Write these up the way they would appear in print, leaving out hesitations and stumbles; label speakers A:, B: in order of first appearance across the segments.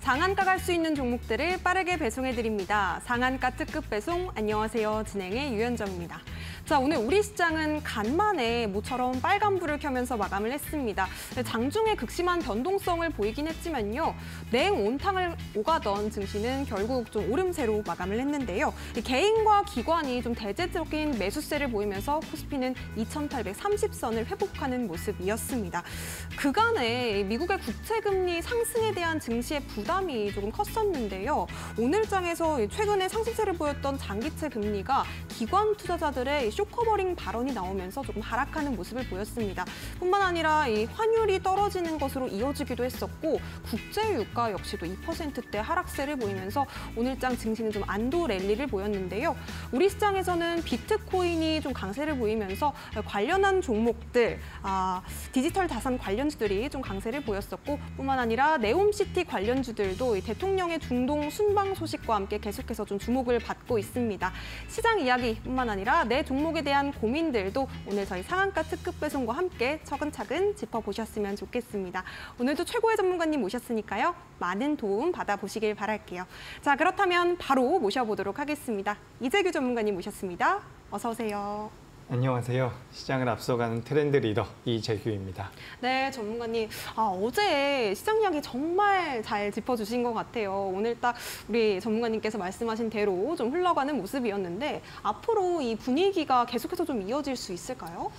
A: 상한가 갈 수 있는 종목들을 빠르게 배송해드립니다. 상한가 특급 배송, 안녕하세요. 진행의 유현정입니다. 자, 오늘 우리 시장은 간만에 모처럼 빨간불을 켜면서 마감을 했습니다. 장중에 극심한 변동성을 보이긴 했지만요. 냉온탕을 오가던 증시는 결국 좀 오름세로 마감을 했는데요. 개인과 기관이 좀 대대적인 매수세를 보이면서 코스피는 2,830선을 회복하는 모습이었습니다. 그간에 미국의 국채금리 상승에 대한 증시의 부담이 조금 컸었는데요. 오늘 장에서 최근에 상승세를 보였던 장기채 금리가 기관 투자자들의 쇼커버링 발언이 나오면서 조금 하락하는 모습을 보였습니다. 뿐만 아니라 이 환율이 떨어지는 것으로 이어지기도 했었고 국제 유가 역시도 2%대 하락세를 보이면서 오늘장 증시는 좀 안도 랠리를 보였는데요. 우리 시장에서는 비트코인이 좀 강세를 보이면서 관련한 종목들, 디지털 자산 관련주들이 좀 강세를 보였었고 뿐만 아니라 네옴시티 관련주들도 이 대통령의 중동 순방 소식과 함께 계속해서 좀 주목을 받고 있습니다. 시장 이야기뿐만 아니라 내 종목에 대한 고민들도 오늘 저희 상한가 특급 배송과 함께 차근차근 짚어보셨으면 좋겠습니다. 오늘도 최고의 전문가님 모셨으니까요. 많은 도움 받아보시길 바랄게요. 자, 그렇다면 바로 모셔보도록 하겠습니다. 이재규 전문가님 모셨습니다. 어서 오세요.
B: 안녕하세요. 시장을 앞서가는 트렌드 리더 이재규입니다.
A: 네, 전문가님. 어제 시장 이야기 정말 잘 짚어주신 것 같아요. 오늘 딱 우리 전문가님께서 말씀하신 대로 좀 흘러가는 모습이었는데 앞으로 이 분위기가 계속해서 좀 이어질 수 있을까요?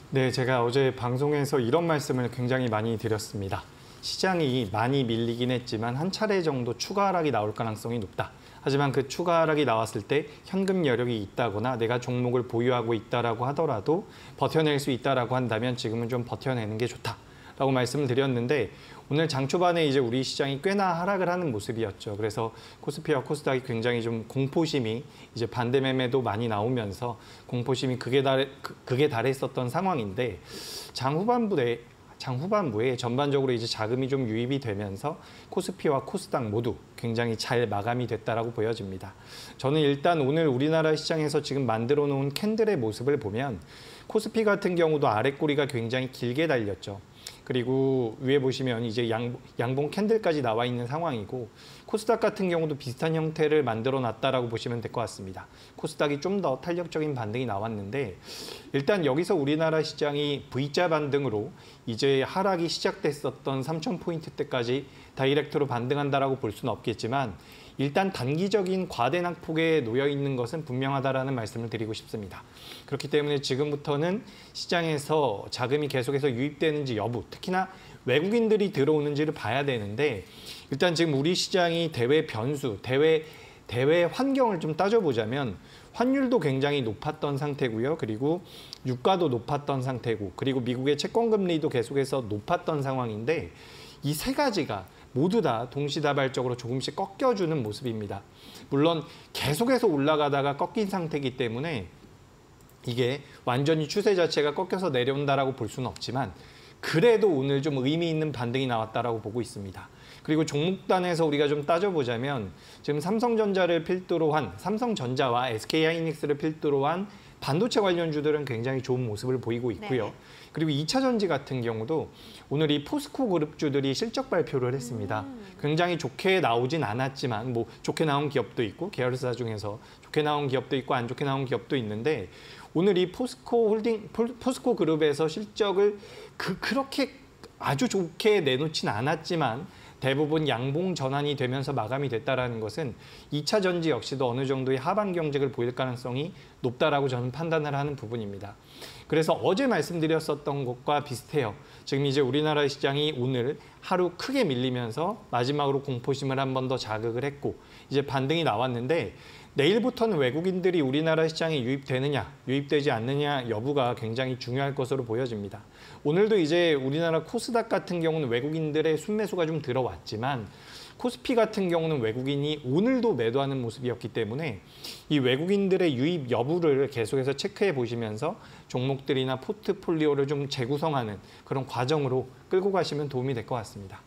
B: 네, 제가 어제 방송에서 이런 말씀을 굉장히 많이 드렸습니다. 시장이 많이 밀리긴 했지만 한 차례 정도 추가 하락이 나올 가능성이 높다. 하지만 그 추가 하락이 나왔을 때 현금 여력이 있다거나 내가 종목을 보유하고 있다라고 하더라도 버텨낼 수 있다라고 한다면 지금은 좀 버텨내는 게 좋다라고 말씀을 드렸는데 오늘 장 초반에 이제 우리 시장이 꽤나 하락을 하는 모습이었죠. 그래서 코스피와 코스닥이 굉장히 좀 공포심이 이제 반대 매매도 많이 나오면서 공포심이 극에 달했었던 상황인데 장 후반부에 전반적으로 이제 자금이 좀 유입이 되면서 코스피와 코스닥 모두 굉장히 잘 마감이 됐다라고 보여집니다. 저는 일단 오늘 우리나라 시장에서 지금 만들어 놓은 캔들의 모습을 보면 코스피 같은 경우도 아랫꼬리가 굉장히 길게 달렸죠. 그리고 위에 보시면 이제 양봉 캔들까지 나와 있는 상황이고 코스닥 같은 경우도 비슷한 형태를 만들어 놨다라고 보시면 될 것 같습니다. 코스닥이 좀 더 탄력적인 반등이 나왔는데 일단 여기서 우리나라 시장이 V자 반등으로 이제 하락이 시작됐었던 3,000포인트대까지 다이렉트로 반등한다라고 볼 수는 없겠지만 일단 단기적인 과대낙폭에 놓여 있는 것은 분명하다라는 말씀을 드리고 싶습니다. 그렇기 때문에 지금부터는 시장에서 자금이 계속해서 유입되는지 여부, 특히나 외국인들이 들어오는지를 봐야 되는데 일단 지금 우리 시장이 대외 변수, 대외 환경을 좀 따져보자면 환율도 굉장히 높았던 상태고요. 그리고 유가도 높았던 상태고 그리고 미국의 채권금리도 계속해서 높았던 상황인데 이 세 가지가 모두 다 동시다발적으로 조금씩 꺾여주는 모습입니다. 물론 계속해서 올라가다가 꺾인 상태이기 때문에 이게 완전히 추세 자체가 꺾여서 내려온다라고 볼 수는 없지만 그래도 오늘 좀 의미 있는 반등이 나왔다라고 보고 있습니다. 그리고 종목단에서 우리가 좀 따져보자면 지금 삼성전자와 SK하이닉스를 필두로 한 반도체 관련주들은 굉장히 좋은 모습을 보이고 있고요. 네. 그리고 2차 전지 같은 경우도 오늘 이 포스코 그룹주들이 실적 발표를 했습니다. 굉장히 좋게 나오진 않았지만 뭐 좋게 나온 기업도 있고 계열사 중에서 좋게 나온 기업도 있고 안 좋게 나온 기업도 있는데 오늘 이 포스코 그룹에서 실적을 그렇게 아주 좋게 내놓진 않았지만 대부분 양봉 전환이 되면서 마감이 됐다는 것은 2차 전지 역시도 어느 정도의 하반 경직을 보일 가능성이 높다라고 저는 판단을 하는 부분입니다. 그래서 어제 말씀드렸었던 것과 비슷해요. 지금 이제 우리나라 시장이 오늘 하루 크게 밀리면서 마지막으로 공포심을 한 번 더 자극을 했고 이제 반등이 나왔는데 내일부터는 외국인들이 우리나라 시장에 유입되느냐, 유입되지 않느냐 여부가 굉장히 중요할 것으로 보여집니다. 오늘도 이제 우리나라 코스닥 같은 경우는 외국인들의 순매수가 좀 들어왔지만 코스피 같은 경우는 외국인이 오늘도 매도하는 모습이었기 때문에 이 외국인들의 유입 여부를 계속해서 체크해 보시면서 종목들이나 포트폴리오를 좀 재구성하는 그런 과정으로 끌고 가시면 도움이 될 것 같습니다.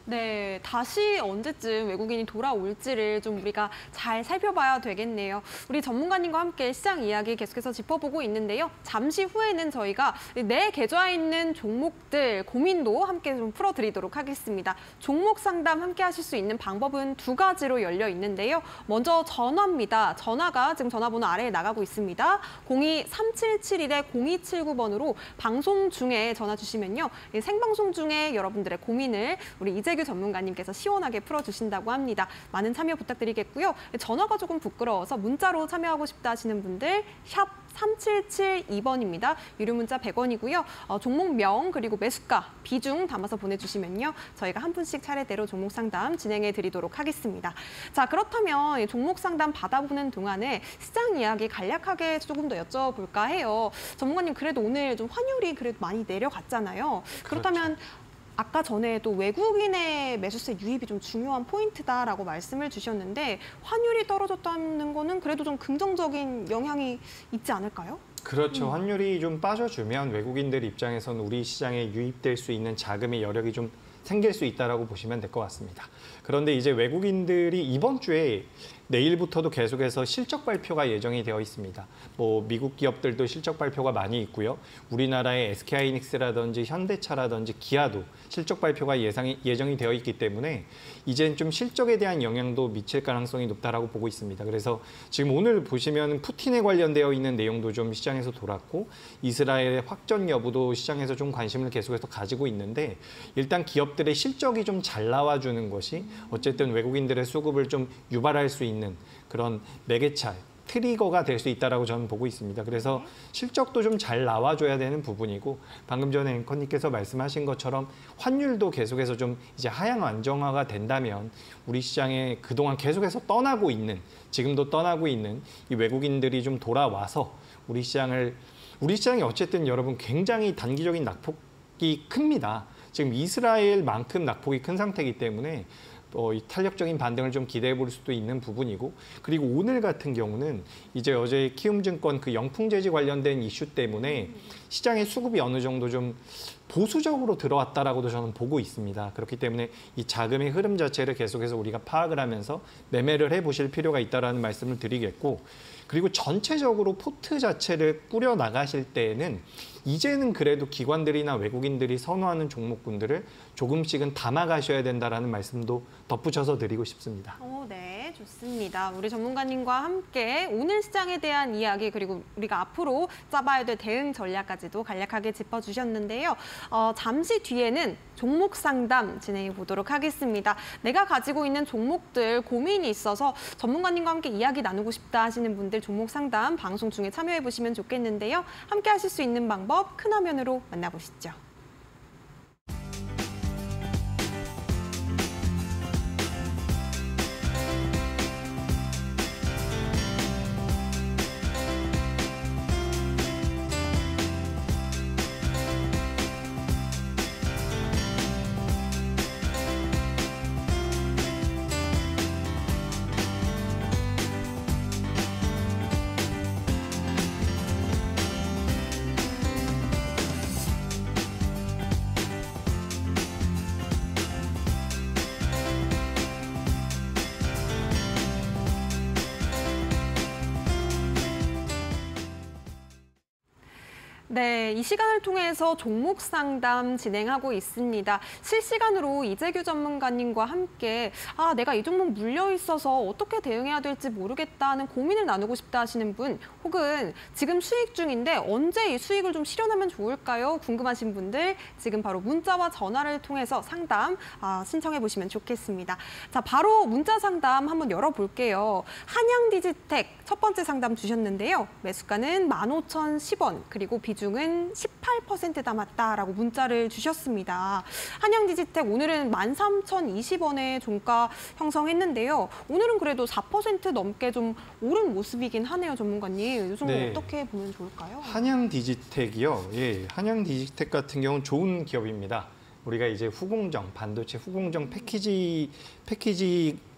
A: 네, 다시 언제쯤 외국인이 돌아올지를 좀 우리가 잘 살펴봐야 되겠네요. 우리 전문가님과 함께 시장 이야기 계속해서 짚어보고 있는데요. 잠시 후에는 저희가 내 계좌에 있는 종목들 고민도 함께 좀 풀어드리도록 하겠습니다. 종목 상담 함께 하실 수 있는 방법은 두 가지로 열려 있는데요. 먼저 전화입니다. 전화가 지금 전화번호 아래에 나가고 있습니다. 02-3771-0279번으로 방송 중에 전화 주시면요. 생방송 중에 여러분들의 고민을 우리 이재규 전문가님께서 시원하게 풀어주신다고 합니다. 많은 참여 부탁드리겠고요. 전화가 조금 부끄러워서 문자로 참여하고 싶다 하시는 분들 샵 3772번입니다. 유료 문자 100원이고요. 종목명 그리고 매수가, 비중 담아서 보내주시면요. 저희가 한 분씩 차례대로 종목 상담 진행해 드리도록 하겠습니다. 자, 그렇다면 종목 상담 받아보는 동안에 시장 이야기 간략하게 조금 더 여쭤볼까 해요. 전문가님, 그래도 오늘 좀 환율이 그래도 많이 내려갔잖아요. 그렇다면 아까 전에도 외국인의 매수세 유입이 좀 중요한 포인트다라고 말씀을 주셨는데 환율이 떨어졌다는 거는 그래도 좀 긍정적인 영향이 있지 않을까요?
B: 그렇죠. 환율이 좀 빠져주면 외국인들 입장에서는 우리 시장에 유입될 수 있는 자금의 여력이 좀 생길 수 있다라고 보시면 될 것 같습니다. 그런데 이제 외국인들이 이번 주에 내일부터도 계속해서 실적 발표가 예정이 되어 있습니다. 뭐 미국 기업들도 실적 발표가 많이 있고요. 우리나라의 SK하이닉스라든지 현대차라든지 기아도 실적 발표가 예정이 되어 있기 때문에 이젠 좀 실적에 대한 영향도 미칠 가능성이 높다라고 보고 있습니다. 그래서 지금 오늘 보시면 푸틴에 관련되어 있는 내용도 좀 시장에서 돌았고 이스라엘의 확전 여부도 시장에서 좀 관심을 계속해서 가지고 있는데 일단 기업들의 실적이 좀 잘 나와주는 것이 어쨌든 외국인들의 수급을 좀 유발할 수 있는 그런 매개차, 트리거가 될 수 있다라고 저는 보고 있습니다. 그래서 실적도 좀 잘 나와줘야 되는 부분이고 방금 전에 앵커님께서 말씀하신 것처럼 환율도 계속해서 좀 이제 하향 안정화가 된다면 우리 시장에 그동안 계속해서 떠나고 있는 지금도 떠나고 있는 이 외국인들이 좀 돌아와서 우리 시장이 어쨌든 여러분 굉장히 단기적인 낙폭이 큽니다. 지금 이스라엘만큼 낙폭이 큰 상태이기 때문에 이 탄력적인 반등을 좀 기대해 볼 수도 있는 부분이고 그리고 오늘 같은 경우는 이제 어제 키움증권 그 영풍재지 관련된 이슈 때문에 시장의 수급이 어느 정도 좀 보수적으로 들어왔다라고도 저는 보고 있습니다. 그렇기 때문에 이 자금의 흐름 자체를 계속해서 우리가 파악을 하면서 매매를 해보실 필요가 있다라는 말씀을 드리겠고 그리고 전체적으로 포트 자체를 꾸려 나가실 때에는 이제는 그래도 기관들이나 외국인들이 선호하는 종목군들을 조금씩은 담아가셔야 된다라는 말씀도 덧붙여서 드리고 싶습니다.
A: 네, 좋습니다. 우리 전문가님과 함께 오늘 시장에 대한 이야기 그리고 우리가 앞으로 짜봐야 될 대응 전략까지도 간략하게 짚어주셨는데요. 잠시 뒤에는 종목 상담 진행해 보도록 하겠습니다. 내가 가지고 있는 종목들 고민이 있어서 전문가님과 함께 이야기 나누고 싶다 하시는 분들 종목 상담 방송 중에 참여해 보시면 좋겠는데요. 함께 하실 수 있는 방법 큰 화면으로 만나보시죠. 네, 이 시간을 통해서 종목 상담 진행하고 있습니다. 실시간으로 이재규 전문가님과 함께 내가 이 종목 물려 있어서 어떻게 대응해야 될지 모르겠다는 고민을 나누고 싶다 하시는 분 혹은 지금 수익 중인데 언제 이 수익을 좀 실현하면 좋을까요? 궁금하신 분들 지금 바로 문자와 전화를 통해서 상담 신청해 보시면 좋겠습니다. 자, 바로 문자 상담 한번 열어볼게요. 한양디지텍 첫 번째 상담 주셨는데요. 매수가는 15,010원 그리고 비중은 18% 담았다라고 문자를 주셨습니다. 한양디지텍 오늘은 13,020원에 종가 형성했는데요. 오늘은 그래도 4% 넘게 좀 오른 모습이긴 하네요, 전문가님. 이 종목 어떻게 보면 좋을까요?
B: 한양디지텍이요. 예, 한양디지텍 같은 경우는 좋은 기업입니다. 우리가 이제 후공정, 반도체 후공정 패키지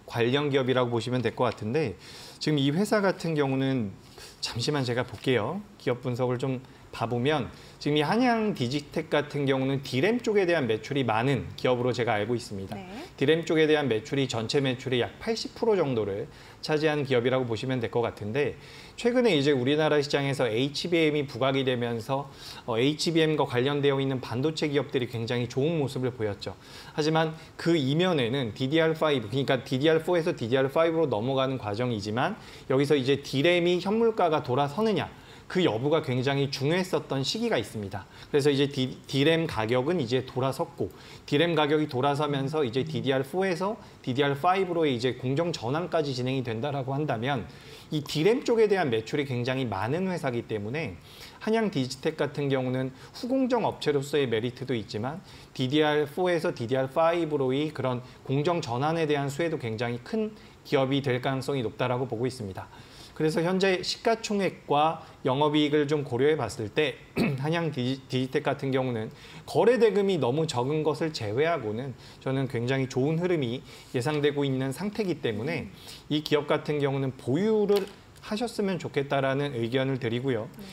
B: 관련 기업이라고 보시면 될 것 같은데 지금 이 회사 같은 경우는 잠시만 제가 볼게요. 기업 분석을 좀 봐보면 지금 이 한양 디지텍 같은 경우는 D램 쪽에 대한 매출이 많은 기업으로 제가 알고 있습니다.
A: 네.
B: D램 쪽에 대한 매출이 전체 매출의 약 80% 정도를 차지한 기업이라고 보시면 될 것 같은데 최근에 이제 우리나라 시장에서 HBM이 부각이 되면서 HBM과 관련되어 있는 반도체 기업들이 굉장히 좋은 모습을 보였죠. 하지만 그 이면에는 DDR5, 그러니까 DDR4에서 DDR5로 넘어가는 과정이지만 여기서 이제 D램이 현물가가 돌아서느냐 그 여부가 굉장히 중요했었던 시기가 있습니다. 그래서 이제 D램 가격은 이제 돌아섰고 D램 가격이 돌아서면서 이제 DDR4에서 DDR5로 이제 공정 전환까지 진행이 된다라고 한다면 이 D램 쪽에 대한 매출이 굉장히 많은 회사이기 때문에 한양 디지텍 같은 경우는 후공정 업체로서의 메리트도 있지만 DDR4에서 DDR5로의 그런 공정 전환에 대한 수혜도 굉장히 큰 기업이 될 가능성이 높다라고 보고 있습니다. 그래서 현재 시가총액과 영업이익을 좀 고려해 봤을 때 한양 디지텍 같은 경우는 거래 대금이 너무 적은 것을 제외하고는 저는 굉장히 좋은 흐름이 예상되고 있는 상태이기 때문에 이 기업 같은 경우는 보유를 하셨으면 좋겠다라는 의견을 드리고요.
A: 네.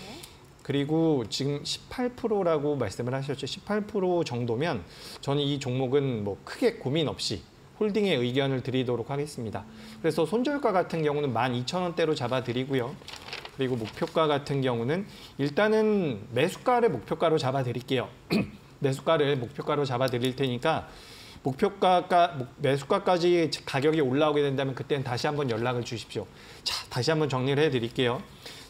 B: 그리고 지금 18%라고 말씀을 하셨죠. 18% 정도면 저는 이 종목은 뭐 크게 고민 없이 홀딩의 의견을 드리도록 하겠습니다. 그래서 손절가 같은 경우는 12,000원대로 잡아드리고요. 그리고 목표가 같은 경우는 일단은 매수가를 목표가로 잡아드릴게요. 매수가를 목표가로 잡아드릴 테니까 매수가까지 가격이 올라오게 된다면 그때는 다시 한번 연락을 주십시오. 자, 다시 한번 정리를 해드릴게요.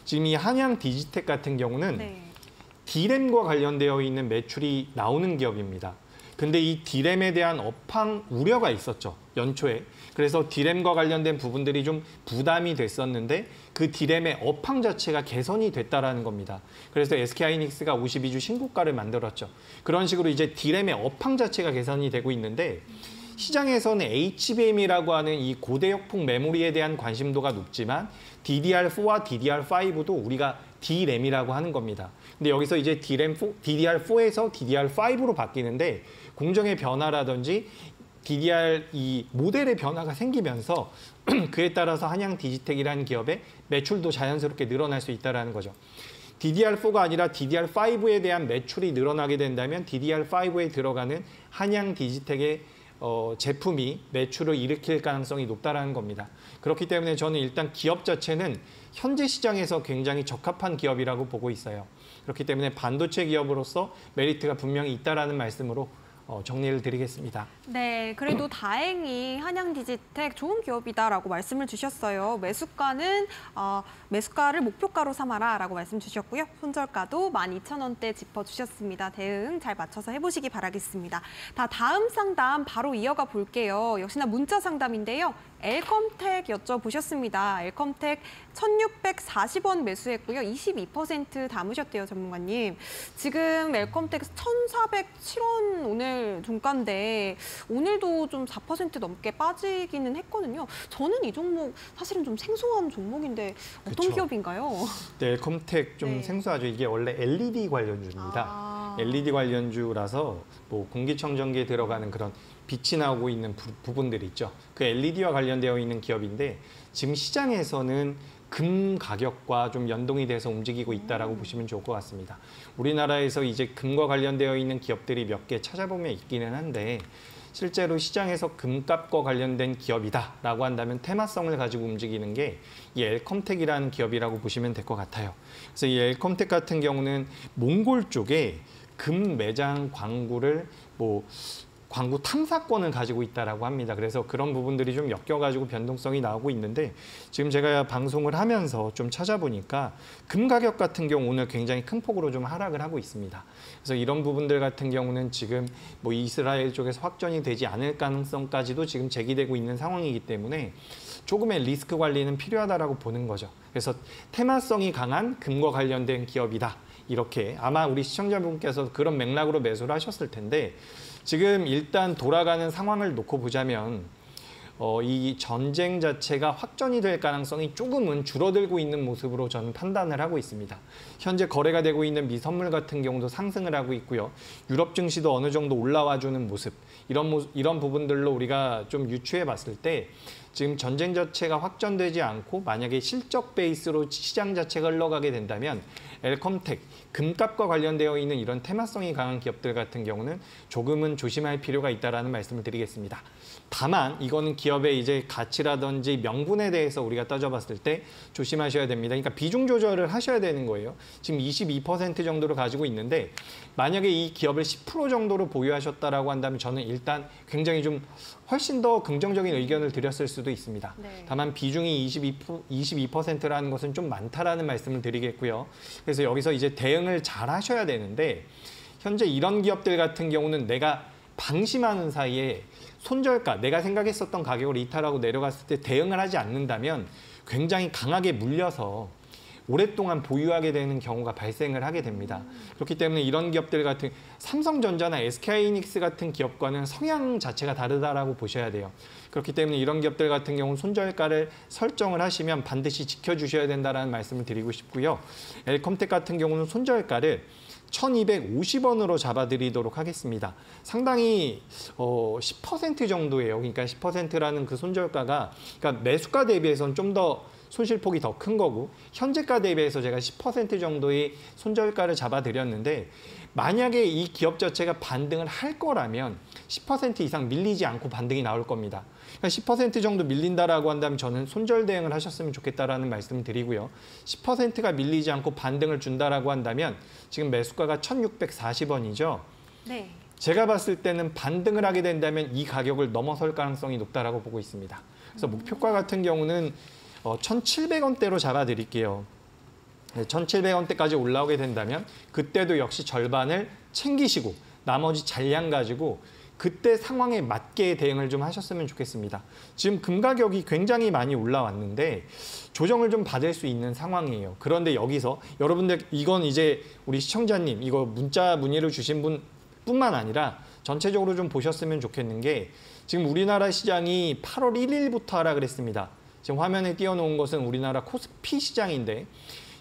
B: 지금 이 한양 디지텍 같은 경우는
A: 네.
B: D램과 관련되어 있는 매출이 나오는 기업입니다. 근데 이 D램에 대한 업황 우려가 있었죠. 연초에. 그래서 D램과 관련된 부분들이 좀 부담이 됐었는데 그 D램의 업황 자체가 개선이 됐다라는 겁니다. 그래서 SK하이닉스가 52주 신고가를 만들었죠. 그런 식으로 이제 D램의 업황 자체가 개선이 되고 있는데 시장에서는 HBM이라고 하는 이 고대역폭 메모리에 대한 관심도가 높지만 DDR4와 DDR5도 우리가 D램이라고 하는 겁니다. 근데 여기서 이제 DDR4에서 DDR5로 바뀌는데 공정의 변화라든지 DDR 이 모델의 변화가 생기면서 그에 따라서 한양 디지텍이라는 기업의 매출도 자연스럽게 늘어날 수 있다는 거죠. DDR4가 아니라 DDR5에 대한 매출이 늘어나게 된다면 DDR5에 들어가는 한양 디지텍의 제품이 매출을 일으킬 가능성이 높다는 겁니다. 그렇기 때문에 저는 일단 기업 자체는 현재 시장에서 굉장히 적합한 기업이라고 보고 있어요. 그렇기 때문에 반도체 기업으로서 메리트가 분명히 있다는 말씀으로 정리를 드리겠습니다.
A: 네, 그래도 다행히 한양 디지텍 좋은 기업이다라고 말씀을 주셨어요. 매수가를 목표가로 삼아라라고 말씀 주셨고요. 손절가도 12,000원대 짚어주셨습니다. 대응 잘 맞춰서 해보시기 바라겠습니다. 다음 상담 바로 이어가 볼게요. 역시나 문자 상담인데요. 엘컴텍 여쭤보셨습니다. 엘컴텍 1,640원 매수했고요. 22% 담으셨대요, 전문가님. 지금 엘컴텍 1,407원 오늘 종가인데 오늘도 좀 4% 넘게 빠지기는 했거든요. 저는 이 종목 사실은 좀 생소한 종목인데 어떤
B: 그쵸.
A: 기업인가요?
B: 네, 엘컴텍 좀
A: 네.
B: 생소하죠. 이게 원래 LED 관련주입니다. LED 관련주라서 뭐 공기청정기에 들어가는 그런 빛이 나오고 있는 부분들이 있죠. 그 LED와 관련되어 있는 기업인데 지금 시장에서는 금 가격과 좀 연동이 돼서 움직이고 있다라고 보시면 좋을 것 같습니다. 우리나라에서 이제 금과 관련되어 있는 기업들이 몇 개 찾아보면 있기는 한데 실제로 시장에서 금값과 관련된 기업이다라고 한다면 테마성을 가지고 움직이는 게 이 엘컴텍이라는 기업이라고 보시면 될 것 같아요. 그래서 이 엘컴텍 같은 경우는 몽골 쪽에 금 매장 광구를 광구 탐사권을 가지고 있다라고 합니다. 그래서 그런 부분들이 좀 엮여가지고 변동성이 나오고 있는데 지금 제가 방송을 하면서 좀 찾아보니까 금 가격 같은 경우 오늘 굉장히 큰 폭으로 좀 하락을 하고 있습니다. 그래서 이런 부분들 같은 경우는 지금 뭐 이스라엘 쪽에서 확전이 되지 않을 가능성까지도 지금 제기되고 있는 상황이기 때문에 조금의 리스크 관리는 필요하다라고 보는 거죠. 그래서 테마성이 강한 금과 관련된 기업이다. 이렇게 아마 우리 시청자분께서 그런 맥락으로 매수를 하셨을 텐데 지금 일단 돌아가는 상황을 놓고 보자면 이 전쟁 자체가 확전이 될 가능성이 조금은 줄어들고 있는 모습으로 저는 판단을 하고 있습니다. 현재 거래가 되고 있는 미 선물 같은 경우도 상승을 하고 있고요. 유럽 증시도 어느 정도 올라와주는 모습, 이런 부분들로 우리가 좀 유추해 봤을 때 지금 전쟁 자체가 확전되지 않고 만약에 실적 베이스로 시장 자체가 흘러가게 된다면 엘컴텍, 금값과 관련되어 있는 이런 테마성이 강한 기업들 같은 경우는 조금은 조심할 필요가 있다라는 말씀을 드리겠습니다. 다만 이거는 기업의 이제 가치라든지 명분에 대해서 우리가 따져봤을 때 조심하셔야 됩니다. 그러니까 비중 조절을 하셔야 되는 거예요. 지금 22% 정도를 가지고 있는데 만약에 이 기업을 10% 정도로 보유하셨다라고 한다면 저는 일단 굉장히 좀 훨씬 더 긍정적인 의견을 드렸을 수도 있습니다.
A: 네.
B: 다만 비중이 22%라는 것은 좀 많다라는 말씀을 드리겠고요. 그래서 여기서 이제 대응을 잘 하셔야 되는데 현재 이런 기업들 같은 경우는 내가 방심하는 사이에 손절가, 내가 생각했었던 가격을 이탈하고 내려갔을 때 대응을 하지 않는다면 굉장히 강하게 물려서 오랫동안 보유하게 되는 경우가 발생을 하게 됩니다. 그렇기 때문에 이런 기업들 같은 삼성전자나 SK하이닉스 같은 기업과는 성향 자체가 다르다라고 보셔야 돼요. 그렇기 때문에 이런 기업들 같은 경우는 손절가를 설정을 하시면 반드시 지켜주셔야 된다는 말씀을 드리고 싶고요. 엘컴텍 같은 경우는 손절가를 1,250원으로 잡아드리도록 하겠습니다. 상당히 10% 정도예요. 그러니까 10%라는 그 손절가가 그러니까 매수가 대비해서는 좀 더 손실폭이 더 큰 거고 현재가 대비해서 제가 10% 정도의 손절가를 잡아드렸는데 만약에 이 기업 자체가 반등을 할 거라면 10% 이상 밀리지 않고 반등이 나올 겁니다. 그러니까 10% 정도 밀린다라고 한다면 저는 손절 대응을 하셨으면 좋겠다라는 말씀을 드리고요. 10%가 밀리지 않고 반등을 준다라고 한다면 지금 매수가가 1,640원이죠.
A: 네.
B: 제가 봤을 때는 반등을 하게 된다면 이 가격을 넘어설 가능성이 높다라고 보고 있습니다. 그래서 목표가 같은 경우는 1,700원대로 잡아드릴게요. 1,700원대까지 올라오게 된다면 그때도 역시 절반을 챙기시고 나머지 잔량 가지고 그때 상황에 맞게 대응을 좀 하셨으면 좋겠습니다. 지금 금 가격이 굉장히 많이 올라왔는데 조정을 좀 받을 수 있는 상황이에요. 그런데 여기서 여러분들 이건 이제 우리 시청자님 이거 문자 문의를 주신 분뿐만 아니라 전체적으로 좀 보셨으면 좋겠는 게 지금 우리나라 시장이 8월 1일부터 하라 그랬습니다. 지금 화면에 띄워놓은 것은 우리나라 코스피 시장인데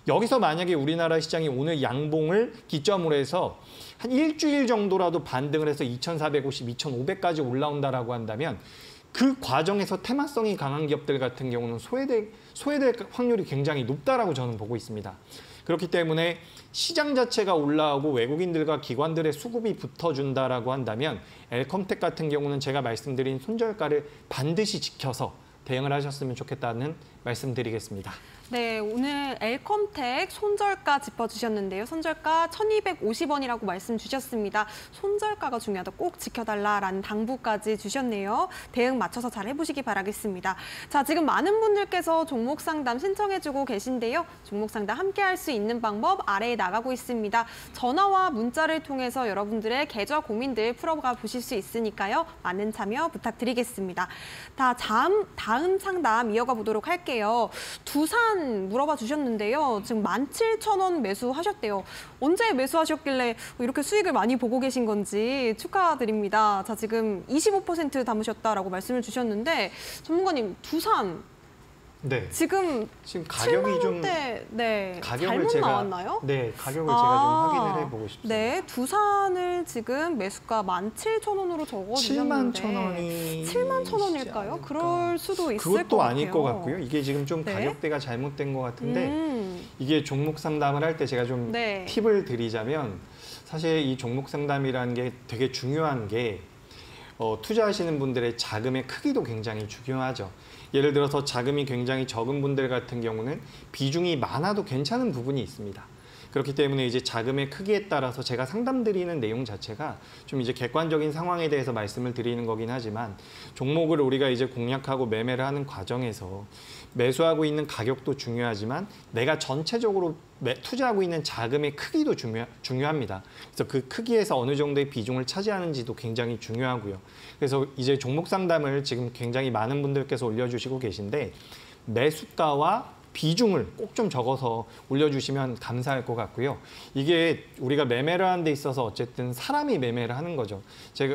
B: 여기서 만약에 우리나라 시장이 오늘 양봉을 기점으로 해서 한 일주일 정도라도 반등을 해서 2,450, 2,500까지 올라온다라고 한다면 그 과정에서 테마성이 강한 기업들 같은 경우는 소외될 확률이 굉장히 높다라고 저는 보고 있습니다. 그렇기 때문에 시장 자체가 올라오고 외국인들과 기관들의 수급이 붙어준다라고 한다면 엘컴텍 같은 경우는 제가 말씀드린 손절가를 반드시 지켜서 대응을 하셨으면 좋겠다는 말씀드리겠습니다.
A: 네, 오늘 엘컴텍 손절가 짚어주셨는데요. 손절가 1,250원이라고 말씀 주셨습니다. 손절가가 중요하다. 꼭 지켜달라라는 당부까지 주셨네요. 대응 맞춰서 잘 해보시기 바라겠습니다. 자, 지금 많은 분들께서 종목 상담 신청해주고 계신데요. 종목 상담 함께 할 수 있는 방법 아래에 나가고 있습니다. 전화와 문자를 통해서 여러분들의 계좌 고민들 풀어가 보실 수 있으니까요. 많은 참여 부탁드리겠습니다. 다음 상담 이어가 보도록 할게요. 두산 물어봐 주셨는데요. 지금 17,000원 매수하셨대요. 언제 매수하셨길래 이렇게 수익을 많이 보고 계신 건지 축하드립니다. 자, 지금 25% 담으셨다라고 말씀을 주셨는데 전문가님, 두산
B: 네.
A: 지금
B: 가격이 좀
A: 네,
B: 가격을
A: 잘못 나왔나요?
B: 네, 가격을 제가 좀 확인을 해보고 싶습니다.
A: 네, 두산을 지금 매수가 17,000원으로 적어주셨는데
B: 71,000원이
A: 71,000원일까요? 그럴 수도 있을 것 같아요.
B: 그것도 아닐 것 같고요. 이게 지금 좀
A: 네.
B: 가격대가 잘못된 것 같은데 이게 종목 상담을 할 때 제가 좀
A: 네.
B: 팁을 드리자면 사실 이 종목 상담이라는 게 되게 중요한 게 투자하시는 분들의 자금의 크기도 굉장히 중요하죠. 예를 들어서 자금이 굉장히 적은 분들 같은 경우는 비중이 많아도 괜찮은 부분이 있습니다. 그렇기 때문에 이제 자금의 크기에 따라서 제가 상담드리는 내용 자체가 좀 이제 객관적인 상황에 대해서 말씀을 드리는 거긴 하지만 종목을 우리가 이제 공략하고 매매를 하는 과정에서 매수하고 있는 가격도 중요하지만 내가 전체적으로 투자하고 있는 자금의 크기도 중요합니다. 그래서 그 크기에서 어느 정도의 비중을 차지하는지도 굉장히 중요하고요. 그래서 이제 종목 상담을 지금 굉장히 많은 분들께서 올려주시고 계신데 매수가와 비중을 꼭 좀 적어서 올려주시면 감사할 것 같고요. 이게 우리가 매매를 하는 데 있어서 어쨌든 사람이 매매를 하는 거죠.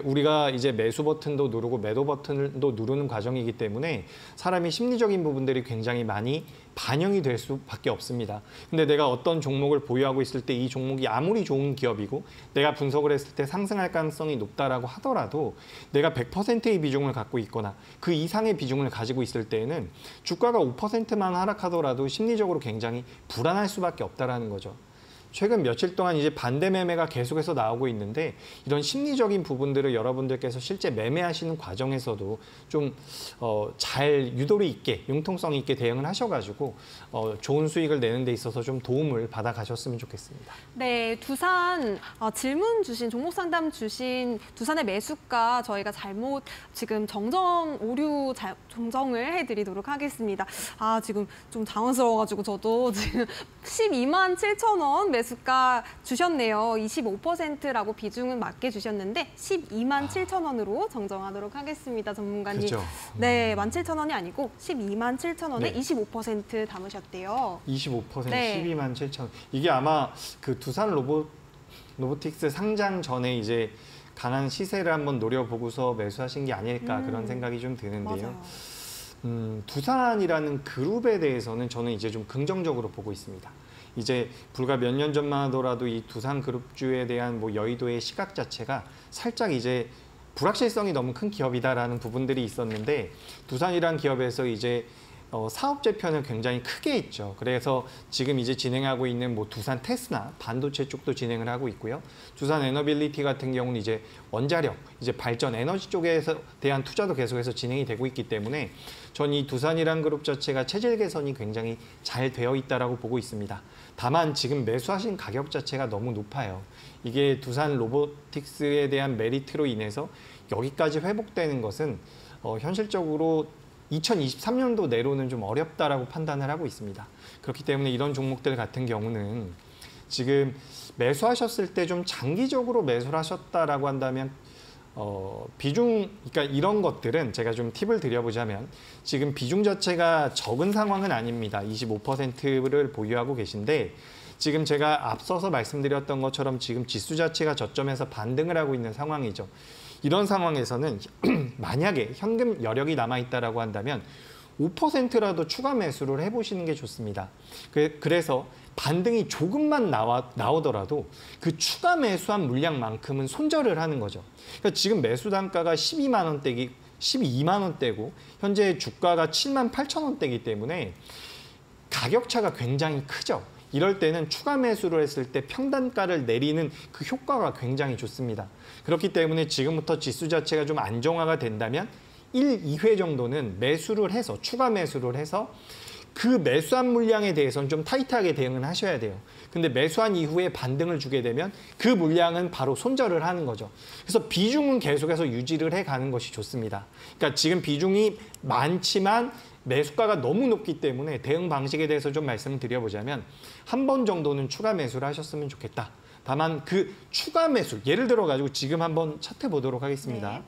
B: 우리가 이제 매수 버튼도 누르고 매도 버튼도 누르는 과정이기 때문에 사람이 심리적인 부분들이 굉장히 많이 반영이 될 수밖에 없습니다. 근데 내가 어떤 종목을 보유하고 있을 때 이 종목이 아무리 좋은 기업이고 내가 분석을 했을 때 상승할 가능성이 높다라고 하더라도 내가 100%의 비중을 갖고 있거나 그 이상의 비중을 가지고 있을 때에는 주가가 5%만 하락하더라도 심리적으로 굉장히 불안할 수밖에 없다라는 거죠. 최근 며칠 동안 이제 반대 매매가 계속해서 나오고 있는데 이런 심리적인 부분들을 여러분들께서 실제 매매하시는 과정에서도 좀 잘 유도리 있게 융통성 있게 대응을 하셔가지고 좋은 수익을 내는 데 있어서 좀 도움을 받아 가셨으면 좋겠습니다.
A: 네, 두산 질문 주신 종목 상담 주신 두산의 매수가 저희가 잘못 지금 오류 정정을 해드리도록 하겠습니다. 지금 좀 당황스러워가지고 저도 지금 12만 7천 원 매수가 주셨네요. 25%라고 비중은 맞게 주셨는데 12만 7천 원으로 정정하도록 하겠습니다. 전문가님.
B: 그렇죠.
A: 네, 17,000원이 아니고 12만 7천 원에
B: 네.
A: 25% 담으셨대요.
B: 25%
A: 네.
B: 12만 7천 원. 이게 아마 그 두산 로보틱스 상장 전에 이제 강한 시세를 한번 노려보고서 매수하신 게 아닐까 그런 생각이 좀 드는데요.
A: 맞아요.
B: 두산이라는 그룹에 대해서는 저는 이제 좀 긍정적으로 보고 있습니다. 이제 불과 몇 년 전만 하더라도 이 두산 그룹주에 대한 뭐 여의도의 시각 자체가 살짝 이제 불확실성이 너무 큰 기업이다라는 부분들이 있었는데 두산이란 기업에서 이제 사업 재편을 굉장히 크게 했죠. 그래서 지금 이제 진행하고 있는 뭐 두산 테스나 반도체 쪽도 진행을 하고 있고요. 두산 에너빌리티 같은 경우는 이제 원자력, 이제 발전 에너지 쪽에서 대한 투자도 계속해서 진행이 되고 있기 때문에 전 이 두산이란 그룹 자체가 체질 개선이 굉장히 잘 되어 있다라고 보고 있습니다. 다만 지금 매수하신 가격 자체가 너무 높아요. 이게 두산 로보틱스에 대한 메리트로 인해서 여기까지 회복되는 것은 현실적으로 2023년도 내로는 좀 어렵다라고 판단을 하고 있습니다. 그렇기 때문에 이런 종목들 같은 경우는 지금 매수하셨을 때 좀 장기적으로 매수를 하셨다라고 한다면 그러니까 이런 것들은 제가 좀 팁을 드려보자면 지금 비중 자체가 적은 상황은 아닙니다. 25%를 보유하고 계신데 지금 제가 앞서서 말씀드렸던 것처럼 지금 지수 자체가 저점에서 반등을 하고 있는 상황이죠. 이런 상황에서는 만약에 현금 여력이 남아있다라고 한다면 5%라도 추가 매수를 해보시는 게 좋습니다. 그래서 반등이 조금만 나오더라도 그 추가 매수한 물량만큼은 손절을 하는 거죠. 그러니까 지금 매수 단가가 12만 원대고 현재 주가가 7만 8천 원대이기 때문에 가격 차가 굉장히 크죠. 이럴 때는 추가 매수를 했을 때 평단가를 내리는 그 효과가 굉장히 좋습니다. 그렇기 때문에 지금부터 지수 자체가 좀 안정화가 된다면 1, 2회 정도는 매수를 해서 추가 매수를 해서 그 매수한 물량에 대해서는 좀 타이트하게 대응을 하셔야 돼요. 근데 매수한 이후에 반등을 주게 되면 그 물량은 바로 손절을 하는 거죠. 그래서 비중은 계속해서 유지를 해가는 것이 좋습니다. 그러니까 지금 비중이 많지만 매수가가 너무 높기 때문에 대응 방식에 대해서 좀 말씀을 드려보자면 한 번 정도는 추가 매수를 하셨으면 좋겠다. 다만 그 추가 매수, 예를 들어 가지고 지금 한번 차트 보도록 하겠습니다.
A: 네.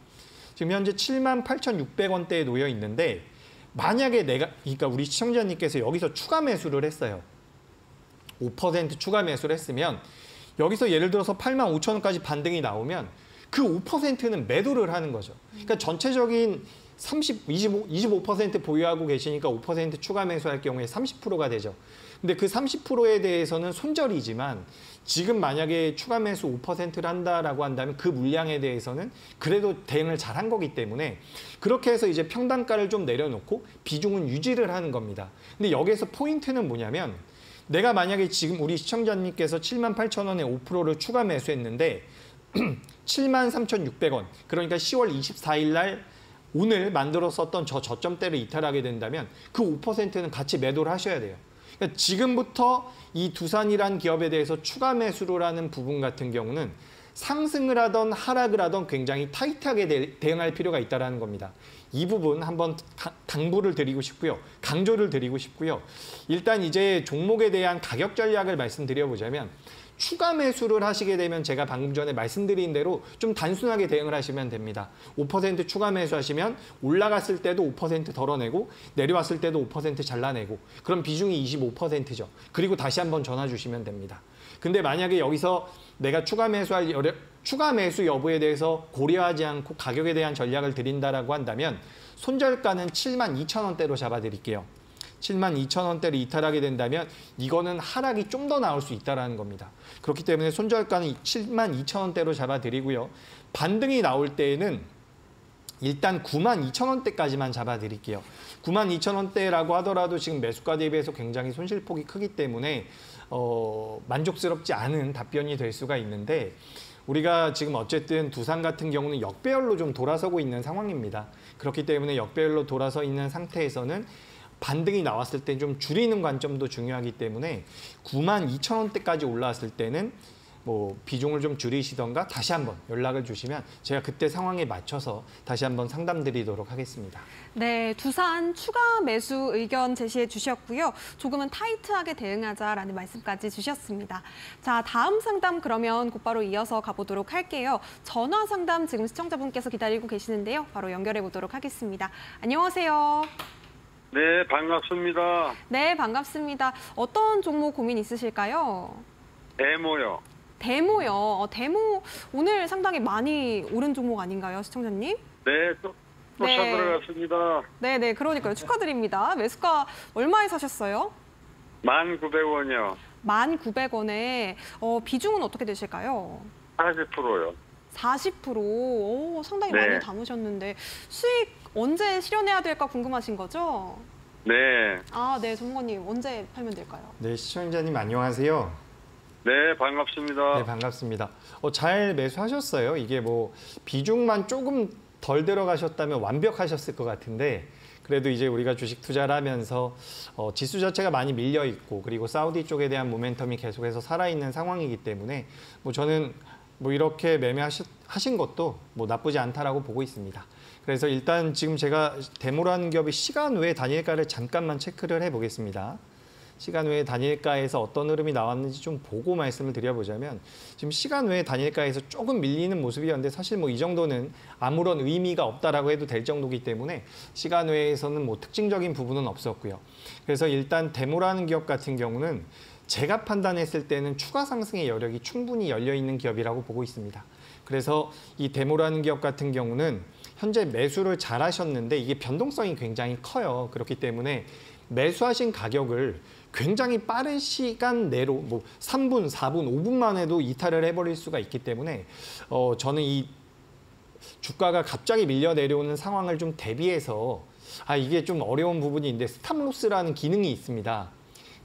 B: 지금 현재 78,600원대에 놓여 있는데 만약에 그러니까 우리 시청자님께서 여기서 추가 매수를 했어요. 5% 추가 매수를 했으면 여기서 예를 들어서 85,000원까지 반등이 나오면 그 5%는 매도를 하는 거죠. 그러니까 전체적인 25% 보유하고 계시니까 5% 추가 매수할 경우에 30%가 되죠. 근데 그 30%에 대해서는 손절이지만 지금 만약에 추가 매수 5%를 한다라고 한다면 그 물량에 대해서는 그래도 대응을 잘한 거기 때문에 그렇게 해서 이제 평단가를 좀 내려놓고 비중은 유지를 하는 겁니다. 근데 여기서 포인트는 뭐냐면 내가 만약에 지금 우리 시청자님께서 78,000원에 5%를 추가 매수했는데 73,600원 그러니까 10월 24일 날 오늘 만들었었던 저 저점대를 이탈하게 된다면 그 5%는 같이 매도를 하셔야 돼요. 그러니까 지금부터 이 두산이란 기업에 대해서 추가 매수를 하는 부분 같은 경우는 상승을 하던 하락을 하던 굉장히 타이트하게 대응할 필요가 있다는 겁니다. 이 부분 한번 당부를 드리고 싶고요. 강조를 드리고 싶고요. 일단 이제 종목에 대한 가격 전략을 말씀드려보자면 추가 매수를 하시게 되면 제가 방금 전에 말씀드린 대로 좀 단순하게 대응을 하시면 됩니다. 5% 추가 매수하시면 올라갔을 때도 5% 덜어내고 내려왔을 때도 5% 잘라내고 그럼 비중이 25%죠. 그리고 다시 한번 전화 주시면 됩니다. 근데 만약에 여기서 내가 추가 매수 여부에 대해서 고려하지 않고 가격에 대한 전략을 드린다라고 한다면 손절가는 72,000원대로 잡아드릴게요. 72,000원대를 이탈하게 된다면 이거는 하락이 좀 더 나올 수 있다는 겁니다. 그렇기 때문에 손절가는 72,000원대로 잡아드리고요. 반등이 나올 때에는 일단 92,000원대까지만 잡아드릴게요. 92,000원대라고 하더라도 지금 매수가 대비해서 굉장히 손실폭이 크기 때문에 만족스럽지 않은 답변이 될 수가 있는데 우리가 지금 어쨌든 두산 같은 경우는 역배열로 좀 돌아서고 있는 상황입니다. 그렇기 때문에 역배열로 돌아서 있는 상태에서는 반등이 나왔을 때 좀 줄이는 관점도 중요하기 때문에 92,000원대까지 올라왔을 때는 뭐 비중을 좀 줄이시던가 다시 한번 연락을 주시면 제가 그때 상황에 맞춰서 다시 한번 상담드리도록 하겠습니다.
A: 네, 두산 추가 매수 의견 제시해 주셨고요. 조금은 타이트하게 대응하자라는 말씀까지 주셨습니다. 자, 다음 상담 그러면 곧바로 이어서 가보도록 할게요. 전화 상담 지금 시청자분께서 기다리고 계시는데요. 바로 연결해 보도록 하겠습니다. 안녕하세요.
C: 네, 반갑습니다.
A: 네, 반갑습니다. 어떤 종목 고민 있으실까요?
C: 대모요.
A: 데모요. 데모 오늘 상당히 많이 오른 종목 아닌가요, 시청자님?
C: 네, 또
A: 네.
C: 찾아들어갔습니다.
A: 네네, 그러니까요. 축하드립니다. 매수가 얼마에 사셨어요?
C: 1,900원이요.
A: 1,900원에 비중은 어떻게 되실까요?
C: 40%요.
A: 40%. 오, 상당히
C: 네.
A: 많이 담으셨는데 수익 언제 실현해야 될까 궁금하신 거죠?
C: 네,
A: 아, 네, 전문가님 언제 팔면 될까요?
B: 네, 시청자님 안녕하세요.
C: 네, 반갑습니다.
B: 네, 반갑습니다. 잘 매수하셨어요. 이게 뭐 비중만 조금 덜 들어가셨다면 완벽하셨을 것 같은데 그래도 이제 우리가 주식 투자를 하면서 지수 자체가 많이 밀려 있고 그리고 사우디 쪽에 대한 모멘텀이 계속해서 살아있는 상황이기 때문에 뭐 저는 뭐 이렇게 매매하신 것도 뭐 나쁘지 않다라고 보고 있습니다. 그래서 일단 지금 제가 데모라는 기업의 시간 외 단일가를 잠깐만 체크를 해보겠습니다. 시간 외 단일가에서 어떤 흐름이 나왔는지 좀 보고 말씀을 드려보자면 지금 시간 외 단일가에서 조금 밀리는 모습이었는데 사실 뭐 이 정도는 아무런 의미가 없다라고 해도 될 정도이기 때문에 시간 외에서는 뭐 특징적인 부분은 없었고요. 그래서 일단 데모라는 기업 같은 경우는 제가 판단했을 때는 추가 상승의 여력이 충분히 열려 있는 기업이라고 보고 있습니다. 그래서 이 데모라는 기업 같은 경우는 현재 매수를 잘 하셨는데 이게 변동성이 굉장히 커요. 그렇기 때문에 매수하신 가격을 굉장히 빠른 시간 내로 뭐 3분, 4분, 5분만 해도 이탈을 해버릴 수가 있기 때문에 저는 이 주가가 갑자기 밀려 내려오는 상황을 좀 대비해서 이게 좀 어려운 부분인데 스탑로스라는 기능이 있습니다.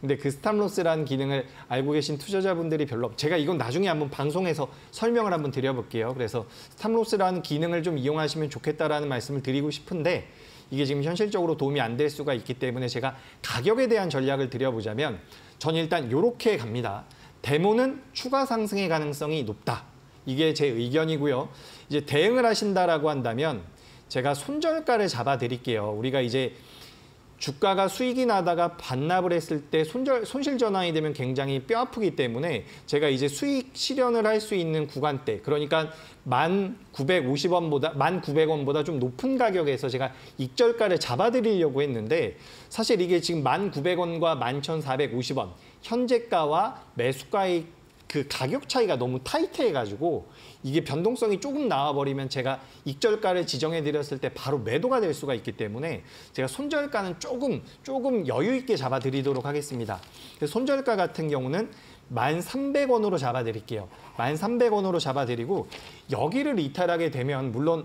B: 근데 그 스탑로스라는 기능을 알고 계신 투자자분들이 별로 제가 이건 나중에 한번 방송에서 설명을 한번 드려볼게요. 그래서 스탑로스라는 기능을 좀 이용하시면 좋겠다라는 말씀을 드리고 싶은데 이게 지금 현실적으로 도움이 안 될 수가 있기 때문에 제가 가격에 대한 전략을 드려보자면 저는 일단 이렇게 갑니다. 데모는 추가 상승의 가능성이 높다. 이게 제 의견이고요. 이제 대응을 하신다라고 한다면 제가 손절가를 잡아드릴게요. 우리가 이제 주가가 수익이 나다가 반납을 했을 때 손실 전환이 되면 굉장히 뼈 아프기 때문에 제가 이제 수익 실현을 할 수 있는 구간대 그러니까 1,950원보다 좀 높은 가격에서 제가 익절가를 잡아드리려고 했는데 사실 이게 지금 1,900원과 11,450원 현재가와 매수가의 그 가격 차이가 너무 타이트해가지고 이게 변동성이 조금 나와버리면 제가 익절가를 지정해 드렸을 때 바로 매도가 될 수가 있기 때문에 제가 손절가는 조금 여유 있게 잡아드리도록 하겠습니다. 그래서 손절가 같은 경우는 1,300원으로 잡아드릴게요. 1,300원으로 잡아드리고 여기를 이탈하게 되면 물론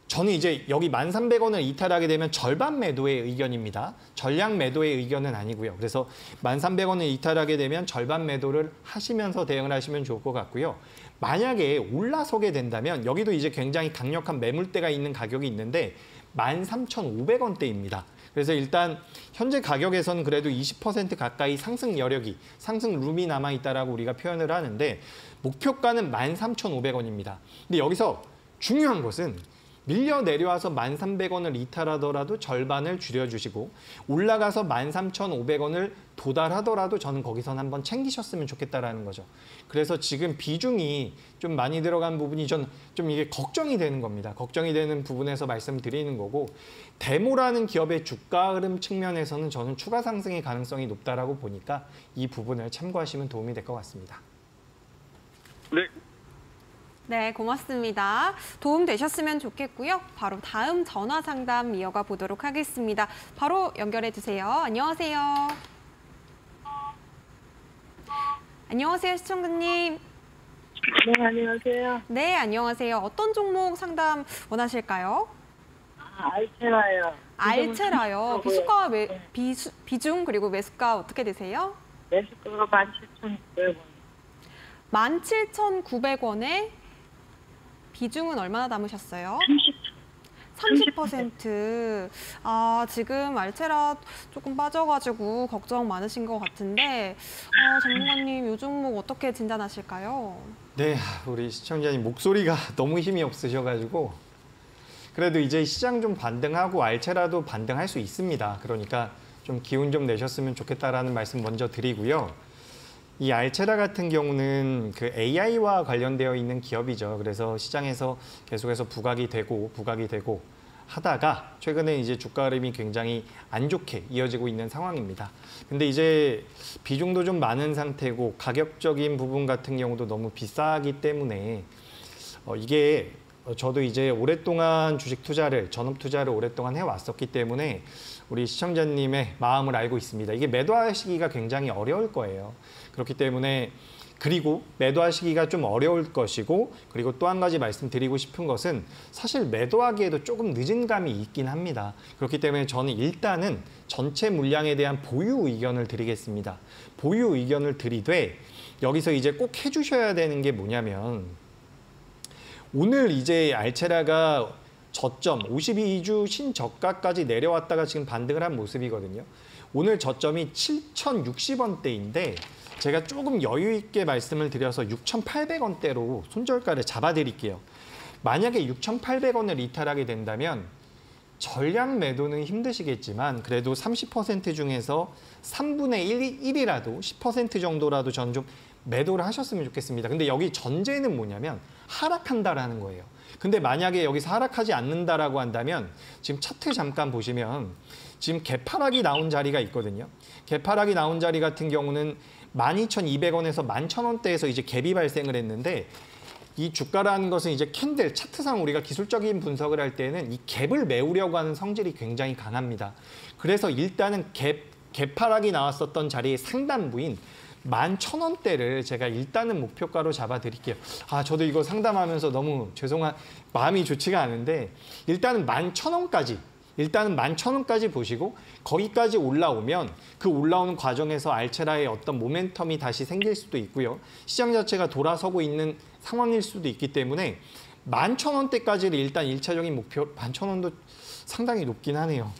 B: 저는 이제 여기 1,300원을 이탈하게 되면 절반 매도의 의견입니다. 전량 매도의 의견은 아니고요. 그래서 1,300원을 이탈하게 되면 절반 매도를 하시면서 대응을 하시면 좋을 것 같고요. 만약에 올라서게 된다면 여기도 이제 굉장히 강력한 매물대가 있는 가격이 있는데 13,500원대입니다. 그래서 일단 현재 가격에서는 그래도 20% 가까이 상승 여력이, 상승 룸이 남아있다라고 우리가 표현을 하는데 목표가는 13,500원입니다. 근데 여기서 중요한 것은 밀려 내려와서 1,300원을 이탈하더라도 절반을 줄여주시고 올라가서 13,500원을 도달하더라도 저는 거기선 한번 챙기셨으면 좋겠다라는 거죠. 그래서 지금 비중이 좀 많이 들어간 부분이 좀 이게 걱정이 되는 겁니다. 걱정이 되는 부분에서 말씀드리는 거고 데모라는 기업의 주가 흐름 측면에서는 저는 추가 상승의 가능성이 높다라고 보니까 이 부분을 참고하시면 도움이 될 것 같습니다.
C: 네.
A: 네, 고맙습니다. 도움 되셨으면 좋겠고요. 바로 다음 전화 상담 이어가 보도록 하겠습니다. 바로 연결해 주세요. 안녕하세요. 안녕하세요, 시청자님.
D: 네, 안녕하세요.
A: 네, 안녕하세요. 어떤 종목 상담 원하실까요?
D: 알테라요.
A: 알체라요. 비수가 비중 그리고 매수가 어떻게 되세요?
D: 매수가가 17,900원.
A: 17,900원에 비중은 얼마나 남으셨어요? 30%. 아, 지금 알체라 조금 빠져가지고 걱정 많으신 것 같은데 전문가님 이 종목 어떻게 진단하실까요?
B: 네, 우리 시청자님 목소리가 너무 힘이 없으셔가지고 그래도 이제 시장 좀 반등하고 알체라도 반등할 수 있습니다. 그러니까 좀 기운 좀 내셨으면 좋겠다라는 말씀 먼저 드리고요. 이 알체라 같은 경우는 그 AI와 관련되어 있는 기업이죠. 그래서 시장에서 계속해서 부각이 되고 하다가 최근에 이제 주가 흐름이 굉장히 안 좋게 이어지고 있는 상황입니다. 근데 이제 비중도 좀 많은 상태고 가격적인 부분 같은 경우도 너무 비싸기 때문에 이게 저도 이제 오랫동안 주식 투자를, 전업 투자를 오랫동안 해왔었기 때문에 우리 시청자님의 마음을 알고 있습니다. 이게 매도하시기가 굉장히 어려울 거예요. 그렇기 때문에 그리고 매도하시기가 좀 어려울 것이고 그리고 또 한 가지 말씀드리고 싶은 것은 사실 매도하기에도 조금 늦은 감이 있긴 합니다. 그렇기 때문에 저는 일단은 전체 물량에 대한 보유 의견을 드리겠습니다. 보유 의견을 드리되 여기서 이제 꼭 해주셔야 되는 게 뭐냐면 오늘 이제 알체라가 저점 52주 신저가까지 내려왔다가 지금 반등을 한 모습이거든요. 오늘 저점이 7,060원대인데 제가 조금 여유 있게 말씀을 드려서 6,800원대로 손절가를 잡아드릴게요. 만약에 6,800원을 이탈하게 된다면 전량 매도는 힘드시겠지만 그래도 30% 중에서 3분의 1이라도 10% 정도라도 저는 좀 매도를 하셨으면 좋겠습니다. 근데 여기 전제는 뭐냐면 하락한다라는 거예요. 근데 만약에 여기서 하락하지 않는다라고 한다면 지금 차트 잠깐 보시면 지금 개파락이 나온 자리가 있거든요. 개파락이 나온 자리 같은 경우는 12,200원에서 11,000원대에서 이제 갭이 발생을 했는데 이 주가라는 것은 이제 캔들, 차트상 우리가 기술적인 분석을 할 때는 이 갭을 메우려고 하는 성질이 굉장히 강합니다. 그래서 일단은 갭하락이 나왔었던 자리의 상단부인 11,000원대를 제가 일단은 목표가로 잡아드릴게요. 아, 저도 이거 상담하면서 너무 마음이 좋지가 않은데 일단은 11,000원까지 일단은 11,000원까지 보시고 거기까지 올라오면 그 올라오는 과정에서 알체라의 어떤 모멘텀이 다시 생길 수도 있고요. 시장 자체가 돌아서고 있는 상황일 수도 있기 때문에 11,000원대까지를 일단 1차적인 목표, 11,000원도 상당히 높긴 하네요.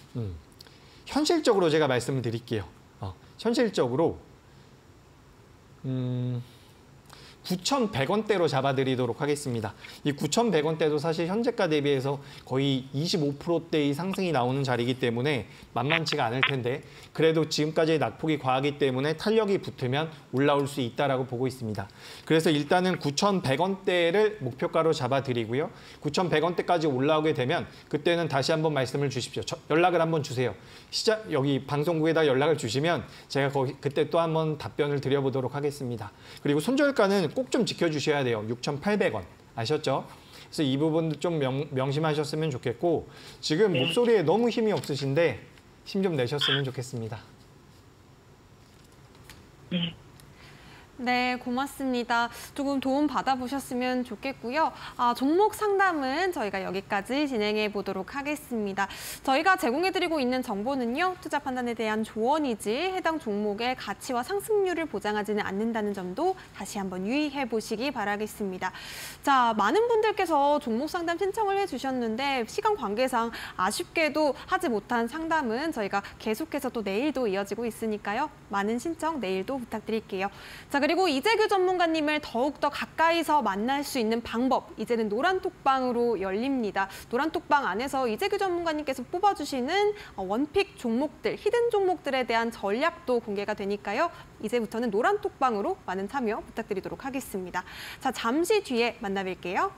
B: 현실적으로 제가 말씀을 드릴게요. 현실적으로 9,100원대로 잡아드리도록 하겠습니다. 이 9,100원대도 사실 현재가 대비해서 거의 25%대의 상승이 나오는 자리이기 때문에 만만치가 않을 텐데 그래도 지금까지의 낙폭이 과하기 때문에 탄력이 붙으면 올라올 수 있다라고 보고 있습니다. 그래서 일단은 9,100원대를 목표가로 잡아드리고요. 9,100원대까지 올라오게 되면 그때는 다시 한번 말씀을 주십시오. 연락을 한번 주세요. 여기 방송국에다 연락을 주시면 제가 그때 또 한번 답변을 드려보도록 하겠습니다. 그리고 손절가는 꼭 좀 지켜주셔야 돼요. 6,800원. 아셨죠? 그래서 이 부분도 좀 명심하셨으면 좋겠고 지금 목소리에 너무 힘이 없으신데 힘 좀 내셨으면 좋겠습니다.
A: 네, 고맙습니다. 조금 도움 받아보셨으면 좋겠고요. 종목 상담은 저희가 여기까지 진행해 보도록 하겠습니다. 저희가 제공해드리고 있는 정보는요, 투자 판단에 대한 조언이지 해당 종목의 가치와 상승률을 보장하지는 않는다는 점도 다시 한번 유의해 보시기 바라겠습니다. 자, 많은 분들께서 종목 상담 신청을 해주셨는데 시간 관계상 아쉽게도 하지 못한 상담은 저희가 계속해서 또 내일도 이어지고 있으니까요. 많은 신청 내일도 부탁드릴게요. 자, 그리고 그리고 이재규 전문가님을 더욱더 가까이서 만날 수 있는 방법, 이제는 노란톡방으로 열립니다. 노란톡방 안에서 이재규 전문가님께서 뽑아주시는 원픽 종목들, 히든 종목들에 대한 전략도 공개가 되니까요. 이제부터는 노란톡방으로 많은 참여 부탁드리도록 하겠습니다. 자, 잠시 뒤에 만나뵐게요.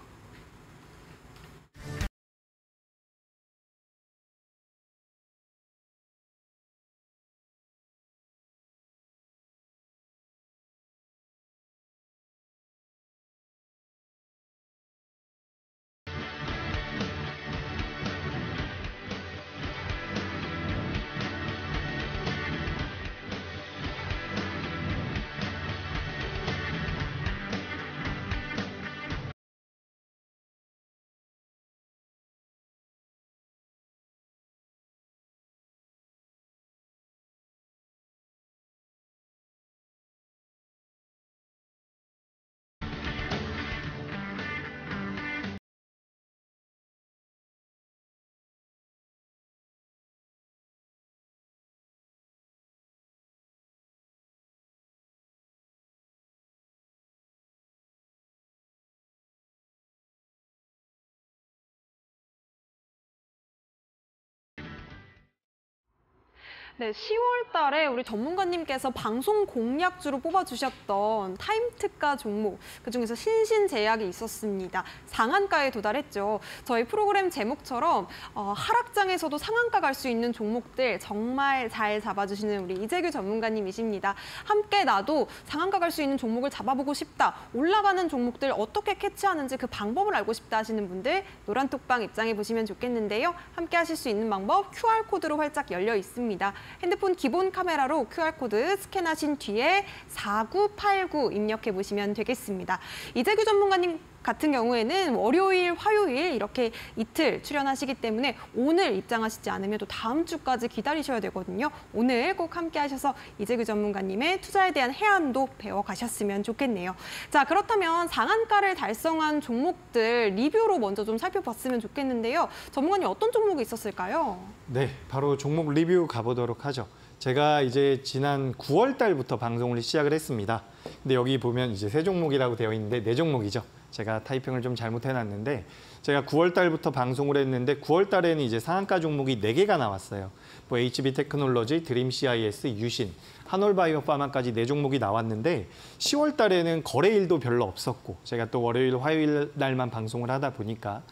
A: 네, 10월 달에 우리 전문가님께서 방송 공략주로 뽑아주셨던 타임특가 종목, 그중에서 신신제약이 있었습니다. 상한가에 도달했죠. 저희 프로그램 제목처럼 하락장에서도 상한가 갈 수 있는 종목들 정말 잘 잡아주시는 우리 이재규 전문가님이십니다. 함께 나도 상한가 갈 수 있는 종목을 잡아보고 싶다, 올라가는 종목들 어떻게 캐치하는지 그 방법을 알고 싶다 하시는 분들 노란톡방 입장해 보시면 좋겠는데요. 함께 하실 수 있는 방법 QR코드로 활짝 열려 있습니다. 핸드폰 기본 카메라로 QR코드 스캔하신 뒤에 4989 입력해 보시면 되겠습니다. 이재규 전문가님 같은 경우에는 월요일, 화요일 이렇게 이틀 출연하시기 때문에 오늘 입장하시지 않으면 또 다음 주까지 기다리셔야 되거든요. 오늘 꼭 함께 하셔서 이재규 전문가님의 투자에 대한 해안도 배워가셨으면 좋겠네요. 자, 그렇다면 상한가를 달성한 종목들 리뷰로 먼저 좀 살펴봤으면 좋겠는데요. 전문가님 어떤 종목이 있었을까요?
B: 네, 바로 종목 리뷰 가보도록 하죠. 제가 이제 지난 9월 달부터 방송을 시작을 했습니다. 근데 여기 보면 이제 세 종목이라고 되어 있는데 네 종목이죠. 제가 타이핑을 좀 잘못해놨는데 제가 9월 달부터 방송을 했는데 9월 달에는 이제 상한가 종목이 4개가 나왔어요. 뭐 HB테크놀로지, 드림CIS, 유신, 한올바이오파마까지 4종목이 나왔는데 10월 달에는 거래일도 별로 없었고 제가 또 월요일, 화요일 날만 방송을 하다 보니까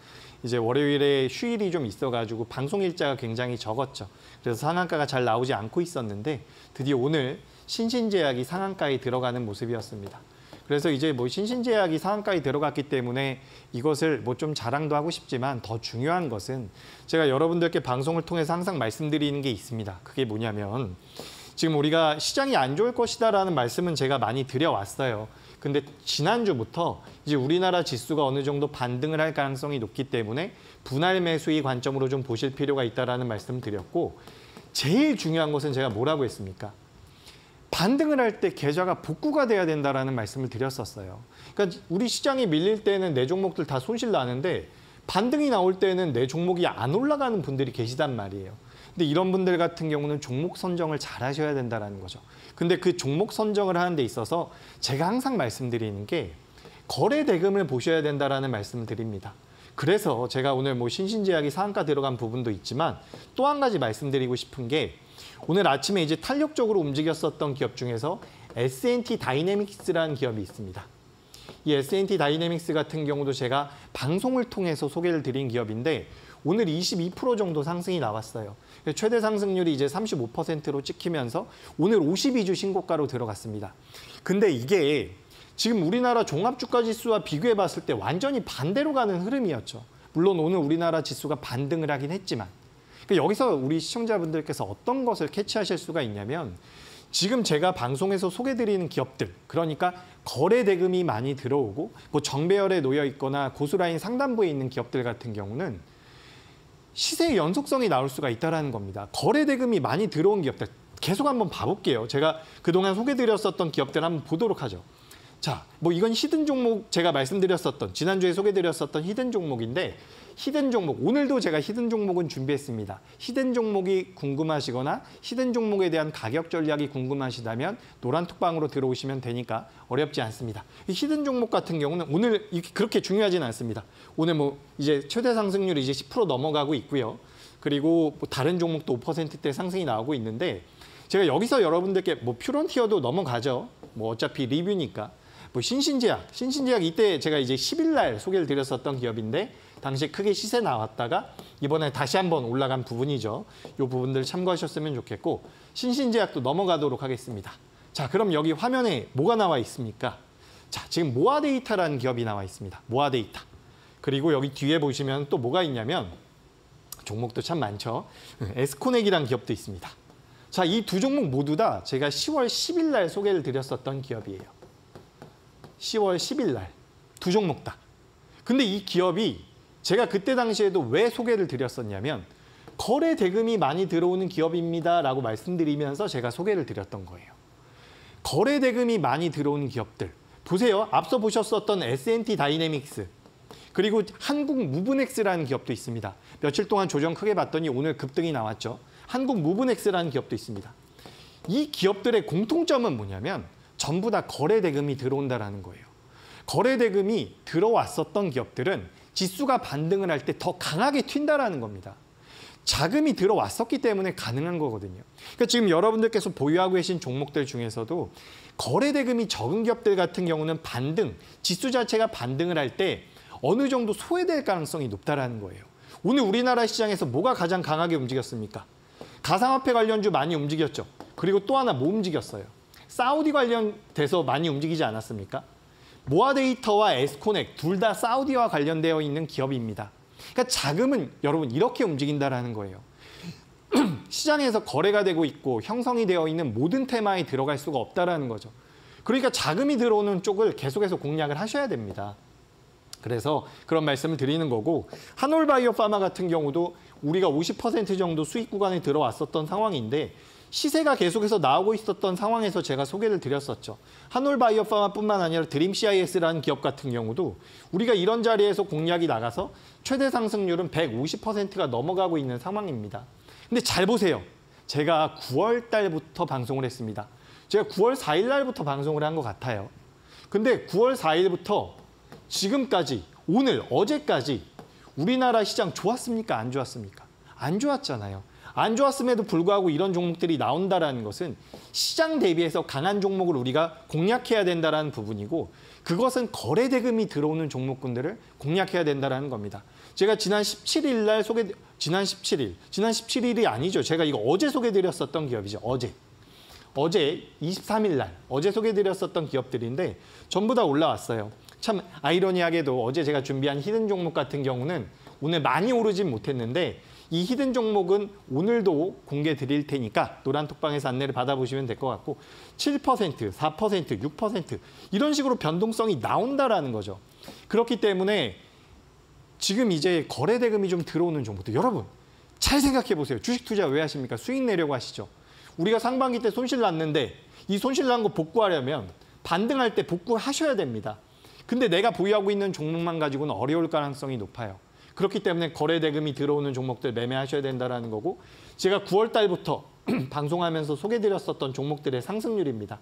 B: 이제 월요일에 휴일이 좀 있어가지고 방송 일자가 굉장히 적었죠. 그래서 상한가가 잘 나오지 않고 있었는데 드디어 오늘 신신제약이 상한가에 들어가는 모습이었습니다. 그래서 이제 뭐 신신제약이 상한가에 들어갔기 때문에 이것을 뭐 좀 자랑도 하고 싶지만 더 중요한 것은 제가 여러분들께 방송을 통해서 항상 말씀드리는 게 있습니다. 그게 뭐냐면 지금 우리가 시장이 안 좋을 것이다라는 말씀은 제가 많이 드려왔어요. 근데 지난주부터 이제 우리나라 지수가 어느 정도 반등을 할 가능성이 높기 때문에 분할 매수의 관점으로 좀 보실 필요가 있다라는 말씀 드렸고 제일 중요한 것은 제가 뭐라고 했습니까? 반등을 할 때 계좌가 복구가 돼야 된다라는 말씀을 드렸었어요. 그러니까 우리 시장이 밀릴 때는 내 종목들 다 손실 나는데 반등이 나올 때는 내 종목이 안 올라가는 분들이 계시단 말이에요. 근데 이런 분들 같은 경우는 종목 선정을 잘 하셔야 된다는 거죠. 근데 그 종목 선정을 하는 데 있어서 제가 항상 말씀드리는 게 거래 대금을 보셔야 된다라는 말씀을 드립니다. 그래서 제가 오늘 뭐 신신제약이 상한가 들어간 부분도 있지만 또 한 가지 말씀드리고 싶은 게 오늘 아침에 이제 탄력적으로 움직였었던 기업 중에서 S&T 다이내믹스라는 기업이 있습니다. 이 S&T 다이내믹스 같은 경우도 제가 방송을 통해서 소개를 드린 기업인데 오늘 22% 정도 상승이 나왔어요. 최대 상승률이 이제 35%로 찍히면서 오늘 52주 신고가로 들어갔습니다. 근데 이게 지금 우리나라 종합주가지수와 비교해 봤을 때 완전히 반대로 가는 흐름이었죠. 물론 오늘 우리나라 지수가 반등을 하긴 했지만 여기서 우리 시청자분들께서 어떤 것을 캐치하실 수가 있냐면 지금 제가 방송에서 소개드리는 기업들, 그러니까 거래 대금이 많이 들어오고 뭐 정배열에 놓여 있거나 고수라인 상단부에 있는 기업들 같은 경우는 시세의 연속성이 나올 수가 있다는 겁니다. 거래 대금이 많이 들어온 기업들 계속 한번 봐볼게요. 제가 그동안 소개드렸었던 기업들 한번 보도록 하죠. 자, 뭐 이건 히든 종목 제가 말씀드렸었던 지난주에 소개드렸었던 히든 종목인데 히든 종목 오늘도 제가 히든 종목은 준비했습니다. 히든 종목이 궁금하시거나 히든 종목에 대한 가격 전략이 궁금하시다면 노란톡방으로 들어오시면 되니까 어렵지 않습니다. 이 히든 종목 같은 경우는 오늘 그렇게 중요하지는 않습니다. 오늘 뭐 이제 최대 상승률이 이제 10% 넘어가고 있고요. 그리고 뭐 다른 종목도 5%대 상승이 나오고 있는데 제가 여기서 여러분들께 뭐 퓨런티어도 넘어가죠. 뭐 어차피 리뷰니까. 뭐 신신제약 이때 제가 이제 10일 날 소개를 드렸었던 기업인데 당시에 크게 시세 나왔다가 이번에 다시 한번 올라간 부분이죠. 이 부분들 참고하셨으면 좋겠고 신신제약도 넘어가도록 하겠습니다. 자, 그럼 여기 화면에 뭐가 나와 있습니까? 자, 지금 모아데이터라는 기업이 나와 있습니다. 모아데이터. 그리고 여기 뒤에 보시면 또 뭐가 있냐면 종목도 참 많죠. 에스코넥이라는 기업도 있습니다. 자, 이 두 종목 모두 다 제가 10월 10일 날 소개를 드렸었던 기업이에요. 10월 10일 날 두 종목 다. 근데 이 기업이 제가 그때 당시에도 왜 소개를 드렸었냐면 거래 대금이 많이 들어오는 기업입니다라고 말씀드리면서 제가 소개를 드렸던 거예요. 거래 대금이 많이 들어오는 기업들. 보세요. 앞서 보셨었던 S&T 다이내믹스. 그리고 한국 무브넥스라는 기업도 있습니다. 며칠 동안 조정 크게 봤더니 오늘 급등이 나왔죠. 한국 무브넥스라는 기업도 있습니다. 이 기업들의 공통점은 뭐냐면 전부 다 거래 대금이 들어온다는 거예요. 거래 대금이 들어왔었던 기업들은 지수가 반등을 할 때 더 강하게 튄다라는 겁니다. 자금이 들어왔었기 때문에 가능한 거거든요. 그러니까 지금 여러분들께서 보유하고 계신 종목들 중에서도 거래 대금이 적은 기업들 같은 경우는 반등, 지수 자체가 반등을 할 때 어느 정도 소외될 가능성이 높다라는 거예요. 오늘 우리나라 시장에서 뭐가 가장 강하게 움직였습니까? 가상화폐 관련주 많이 움직였죠. 그리고 또 하나 뭐 움직였어요? 사우디 관련돼서 많이 움직이지 않았습니까? 모아데이터와 에스코넥 둘 다 사우디와 관련되어 있는 기업입니다. 그러니까 자금은 여러분 이렇게 움직인다라는 거예요. 시장에서 거래가 되고 있고 형성이 되어 있는 모든 테마에 들어갈 수가 없다라는 거죠. 그러니까 자금이 들어오는 쪽을 계속해서 공략을 하셔야 됩니다. 그래서 그런 말씀을 드리는 거고 한올바이오파마 같은 경우도 우리가 50% 정도 수익 구간에 들어왔었던 상황인데 시세가 계속해서 나오고 있었던 상황에서 제가 소개를 드렸었죠. 한올바이오파마뿐만 아니라 드림CIS라는 기업 같은 경우도 우리가 이런 자리에서 공략이 나가서 최대 상승률은 150%가 넘어가고 있는 상황입니다. 근데 잘 보세요. 제가 9월 달부터 방송을 했습니다. 제가 9월 4일 날부터 방송을 한 것 같아요. 근데 9월 4일부터 지금까지 오늘 어제까지 우리나라 시장 좋았습니까? 안 좋았습니까? 안 좋았잖아요. 안 좋았음에도 불구하고 이런 종목들이 나온다라는 것은 시장 대비해서 강한 종목을 우리가 공략해야 된다라는 부분이고 그것은 거래 대금이 들어오는 종목군들을 공략해야 된다라는 겁니다. 제가 지난 17일 날 지난 17일이 아니죠. 제가 이거 어제 소개드렸었던 기업이죠. 어제 23일 날 어제 소개드렸었던 기업들인데 전부 다 올라왔어요. 참 아이러니하게도 어제 제가 준비한 히든 종목 같은 경우는 오늘 많이 오르진 못했는데 이 히든 종목은 오늘도 공개 드릴 테니까 노란톡방에서 안내를 받아보시면 될 것 같고 7%, 4%, 6% 이런 식으로 변동성이 나온다라는 거죠. 그렇기 때문에 지금 이제 거래 대금이 좀 들어오는 종목들 여러분 잘 생각해 보세요. 주식 투자 왜 하십니까? 수익 내려고 하시죠. 우리가 상반기 때 손실 났는데 이 손실 난 거 복구하려면 반등할 때 복구하셔야 됩니다. 근데 내가 보유하고 있는 종목만 가지고는 어려울 가능성이 높아요. 그렇기 때문에 거래 대금이 들어오는 종목들 매매하셔야 된다는 거고 제가 9월 달부터 방송하면서 소개드렸었던 종목들의 상승률입니다.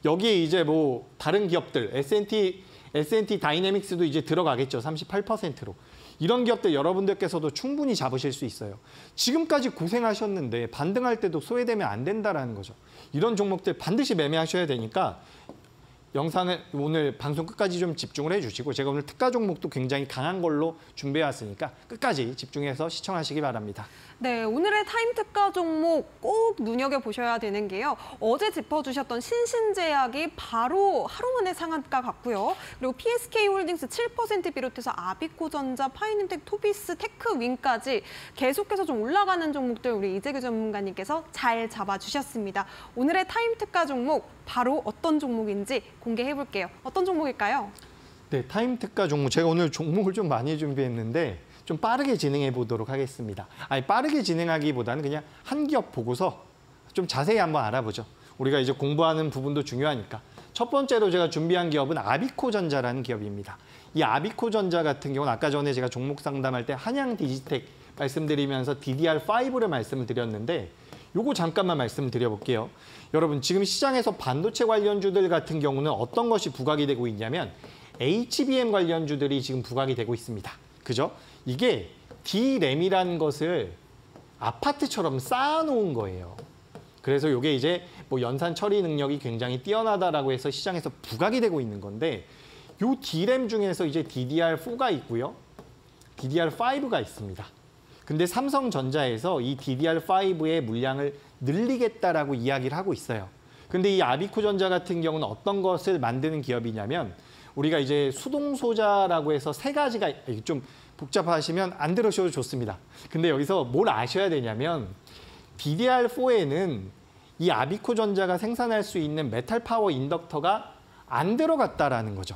B: 여기에 이제 뭐 다른 기업들 S&T 다이내믹스도 이제 들어가겠죠. 38%로. 이런 기업들 여러분들께서도 충분히 잡으실 수 있어요. 지금까지 고생하셨는데 반등할 때도 소외되면 안 된다는 거죠. 이런 종목들 반드시 매매하셔야 되니까 영상을 오늘 방송 끝까지 좀 집중을 해주시고 제가 오늘 특가 종목도 굉장히 강한 걸로 준비해왔으니까 끝까지 집중해서 시청하시기 바랍니다.
A: 네, 오늘의 타임 특가 종목 꼭 눈여겨보셔야 되는 게요. 어제 짚어주셨던 신신제약이 바로 하루 만에 상한가 갔고요. 그리고 PSK홀딩스 7% 비롯해서 아비코전자, 파이낸텍, 토비스, 테크윈까지 계속해서 좀 올라가는 종목들 우리 이재규 전문가님께서 잘 잡아주셨습니다. 오늘의 타임 특가 종목 바로 어떤 종목인지 공개해볼게요. 어떤 종목일까요?
B: 네, 타임 특가 종목. 제가 오늘 종목을 좀 많이 준비했는데 좀 빠르게 진행해 보도록 하겠습니다. 아니 빠르게 진행하기보다는 그냥 한 기업 보고서 좀 자세히 한번 알아보죠. 우리가 이제 공부하는 부분도 중요하니까 첫 번째로 제가 준비한 기업은 아비코전자라는 기업입니다. 이 아비코전자 같은 경우는 아까 전에 제가 종목 상담할 때 한양디지텍 말씀드리면서 DDR5를 말씀을 드렸는데 요거 잠깐만 말씀드려볼게요. 여러분 지금 시장에서 반도체 관련주들 같은 경우는 어떤 것이 부각이 되고 있냐면 HBM 관련주들이 지금 부각이 되고 있습니다. 그죠? 이게 D램이라는 것을 아파트처럼 쌓아놓은 거예요. 그래서 이게 이제 뭐 연산 처리 능력이 굉장히 뛰어나다라고 해서 시장에서 부각이 되고 있는 건데 요 D램 중에서 이제 DDR4가 있고요. DDR5가 있습니다. 근데 삼성전자에서 이 DDR5의 물량을 늘리겠다라고 이야기를 하고 있어요. 근데 이 아비코전자 같은 경우는 어떤 것을 만드는 기업이냐면 우리가 이제 수동소자라고 해서 세 가지가 좀 복잡하시면 안 들으셔도 좋습니다. 근데 여기서 뭘 아셔야 되냐면 DDR4에는 이 아비코전자가 생산할 수 있는 메탈 파워 인덕터가 안 들어갔다라는 거죠.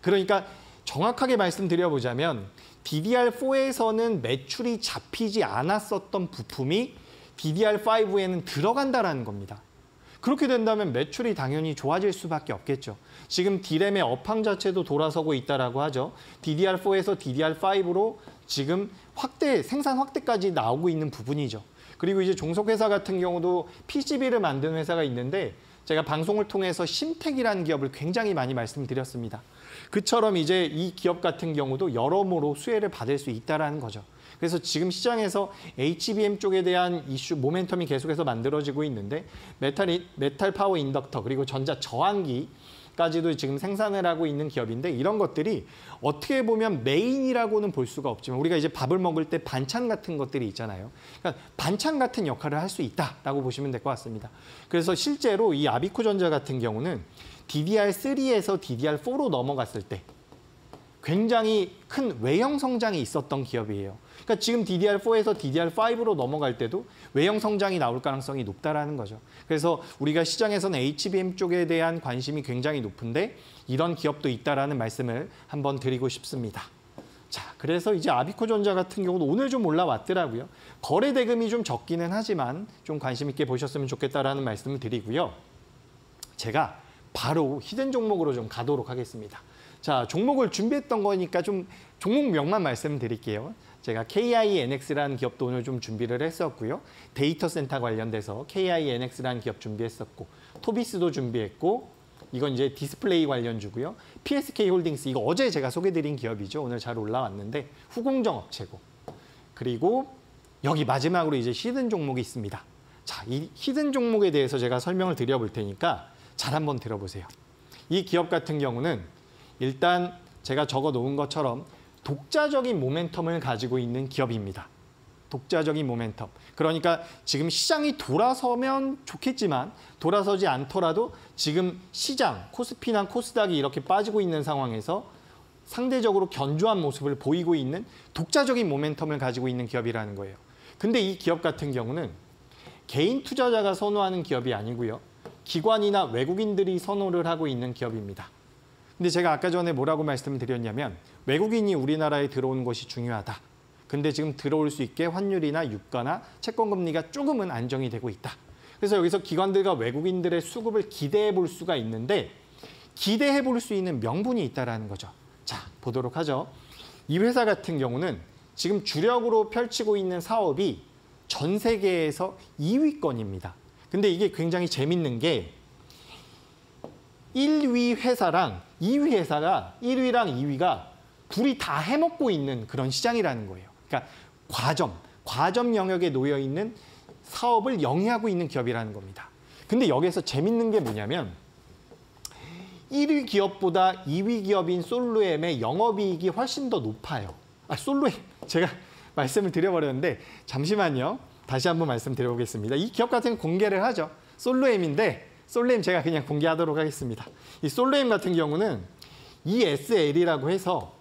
B: 그러니까 정확하게 말씀드려보자면 DDR4에서는 매출이 잡히지 않았었던 부품이 DDR5에는 들어간다라는 겁니다. 그렇게 된다면 매출이 당연히 좋아질 수밖에 없겠죠. 지금 D램의 업황 자체도 돌아서고 있다라고 하죠. DDR4에서 DDR5로 지금 생산 확대까지 나오고 있는 부분이죠. 그리고 이제 종속회사 같은 경우도 PCB를 만드는 회사가 있는데 제가 방송을 통해서 심텍이라는 기업을 굉장히 많이 말씀드렸습니다. 그처럼 이제 이 기업 같은 경우도 여러모로 수혜를 받을 수 있다는 거죠. 그래서 지금 시장에서 HBM 쪽에 대한 이슈, 모멘텀이 계속해서 만들어지고 있는데 메탈 파워 인덕터 그리고 전자 저항기까지도 지금 생산을 하고 있는 기업인데 이런 것들이 어떻게 보면 메인이라고는 볼 수가 없지만 우리가 이제 밥을 먹을 때 반찬 같은 것들이 있잖아요. 그러니까 반찬 같은 역할을 할 수 있다라고 보시면 될 것 같습니다. 그래서 실제로 이 아비코전자 같은 경우는 DDR3에서 DDR4로 넘어갔을 때 굉장히 큰 외형 성장이 있었던 기업이에요. 그러니까 지금 DDR4에서 DDR5로 넘어갈 때도 외형 성장이 나올 가능성이 높다라는 거죠. 그래서 우리가 시장에서는 HBM 쪽에 대한 관심이 굉장히 높은데 이런 기업도 있다라는 말씀을 한번 드리고 싶습니다. 자, 그래서 이제 아비코전자 같은 경우도 오늘 좀 올라왔더라고요. 거래 대금이 좀 적기는 하지만 좀 관심 있게 보셨으면 좋겠다라는 말씀을 드리고요. 제가 바로 히든 종목으로 좀 가도록 하겠습니다. 자, 종목을 준비했던 거니까 좀 종목명만 말씀드릴게요. 제가 KINX라는 기업도 오늘 좀 준비를 했었고요. 데이터 센터 관련돼서 KINX라는 기업 준비했었고 토비스도 준비했고 이건 이제 디스플레이 관련주고요. PSK 홀딩스 이거 어제 제가 소개드린 기업이죠. 오늘 잘 올라왔는데 후공정 업체고. 그리고 여기 마지막으로 이제 히든 종목이 있습니다. 자, 이 히든 종목에 대해서 제가 설명을 드려볼 테니까 잘 한번 들어보세요. 이 기업 같은 경우는 일단 제가 적어 놓은 것처럼 독자적인 모멘텀을 가지고 있는 기업입니다. 독자적인 모멘텀. 그러니까 지금 시장이 돌아서면 좋겠지만 돌아서지 않더라도 지금 시장, 코스피나 코스닥이 이렇게 빠지고 있는 상황에서 상대적으로 견조한 모습을 보이고 있는 독자적인 모멘텀을 가지고 있는 기업이라는 거예요. 근데 이 기업 같은 경우는 개인 투자자가 선호하는 기업이 아니고요. 기관이나 외국인들이 선호를 하고 있는 기업입니다. 근데 제가 아까 전에 뭐라고 말씀드렸냐면 외국인이 우리나라에 들어오는 것이 중요하다. 근데 지금 들어올 수 있게 환율이나 유가나 채권금리가 조금은 안정이 되고 있다. 그래서 여기서 기관들과 외국인들의 수급을 기대해 볼 수가 있는데 기대해 볼 수 있는 명분이 있다는 거죠. 자, 보도록 하죠. 이 회사 같은 경우는 지금 주력으로 펼치고 있는 사업이 전 세계에서 2위권입니다. 근데 이게 굉장히 재밌는 게 1위 회사랑 2위 회사가 1위랑 2위가 둘이 다 해먹고 있는 그런 시장이라는 거예요. 그러니까 과점 영역에 놓여 있는 사업을 영위하고 있는 기업이라는 겁니다. 근데 여기서 재밌는 게 뭐냐면 1위 기업보다 2위 기업인 솔로엠의 영업이익이 훨씬 더 높아요. 솔로엠 제가 말씀을 드려버렸는데 잠시만요. 다시 한번 말씀드려보겠습니다. 이 기업 같은 공개를 하죠. 솔로엠인데 솔로엠 제가 그냥 공개하도록 하겠습니다. 이 솔로엠 같은 경우는 ESL이라고 해서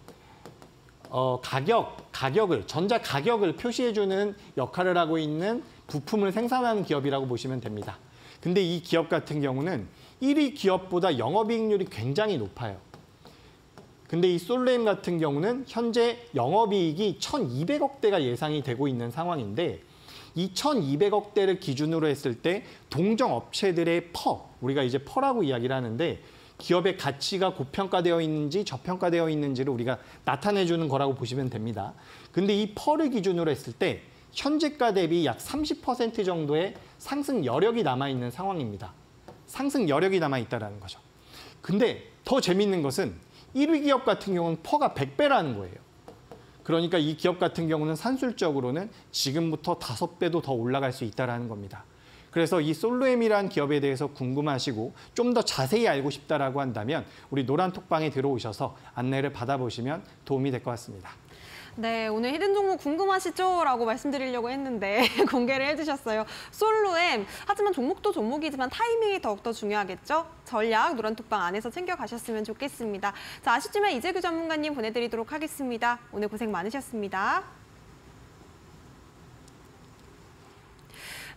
B: 가격을 전자 가격을 표시해주는 역할을 하고 있는 부품을 생산하는 기업이라고 보시면 됩니다. 근데 이 기업 같은 경우는 1위 기업보다 영업이익률이 굉장히 높아요. 근데 이 솔로엠 같은 경우는 현재 영업이익이 1,200억대가 예상이 되고 있는 상황인데 이 1,200억대를 기준으로 했을 때 동종 업체들의 우리가 이제 퍼라고 이야기를 하는데 기업의 가치가 고평가되어 있는지 저평가되어 있는지를 우리가 나타내주는 거라고 보시면 됩니다. 근데 이 퍼를 기준으로 했을 때 현재가 대비 약 30% 정도의 상승 여력이 남아있는 상황입니다. 상승 여력이 남아있다는 거죠. 근데 더 재밌는 것은 1위 기업 같은 경우는 퍼가 100배라는 거예요. 그러니까 이 기업 같은 경우는 산술적으로는 지금부터 5배도 더 올라갈 수 있다는 겁니다. 그래서 이 솔로엠이라는 기업에 대해서 궁금하시고 좀 더 자세히 알고 싶다라고 한다면 우리 노란톡방에 들어오셔서 안내를 받아보시면 도움이 될 것 같습니다.
A: 네, 오늘 히든 종목 궁금하시죠? 라고 말씀드리려고 했는데 공개를 해주셨어요. 솔로엠, 하지만 종목도 종목이지만 타이밍이 더욱더 중요하겠죠? 전략 노란톡방 안에서 챙겨가셨으면 좋겠습니다. 자, 아쉽지만 이재규 전문가님 보내드리도록 하겠습니다. 오늘 고생 많으셨습니다.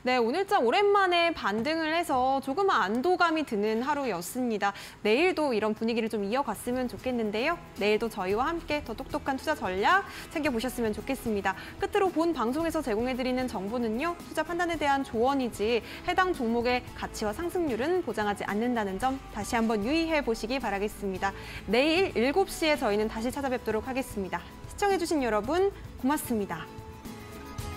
A: 네, 오늘장 오랜만에 반등을 해서 조금 안도감이 드는 하루였습니다. 내일도 이런 분위기를 좀 이어갔으면 좋겠는데요. 내일도 저희와 함께 더 똑똑한 투자 전략 챙겨보셨으면 좋겠습니다. 끝으로 본 방송에서 제공해드리는 정보는요. 투자 판단에 대한 조언이지 해당 종목의 가치와 상승률은 보장하지 않는다는 점 다시 한번 유의해 보시기 바라겠습니다. 내일 7시에 저희는 다시 찾아뵙도록 하겠습니다. 시청해주신 여러분 고맙습니다.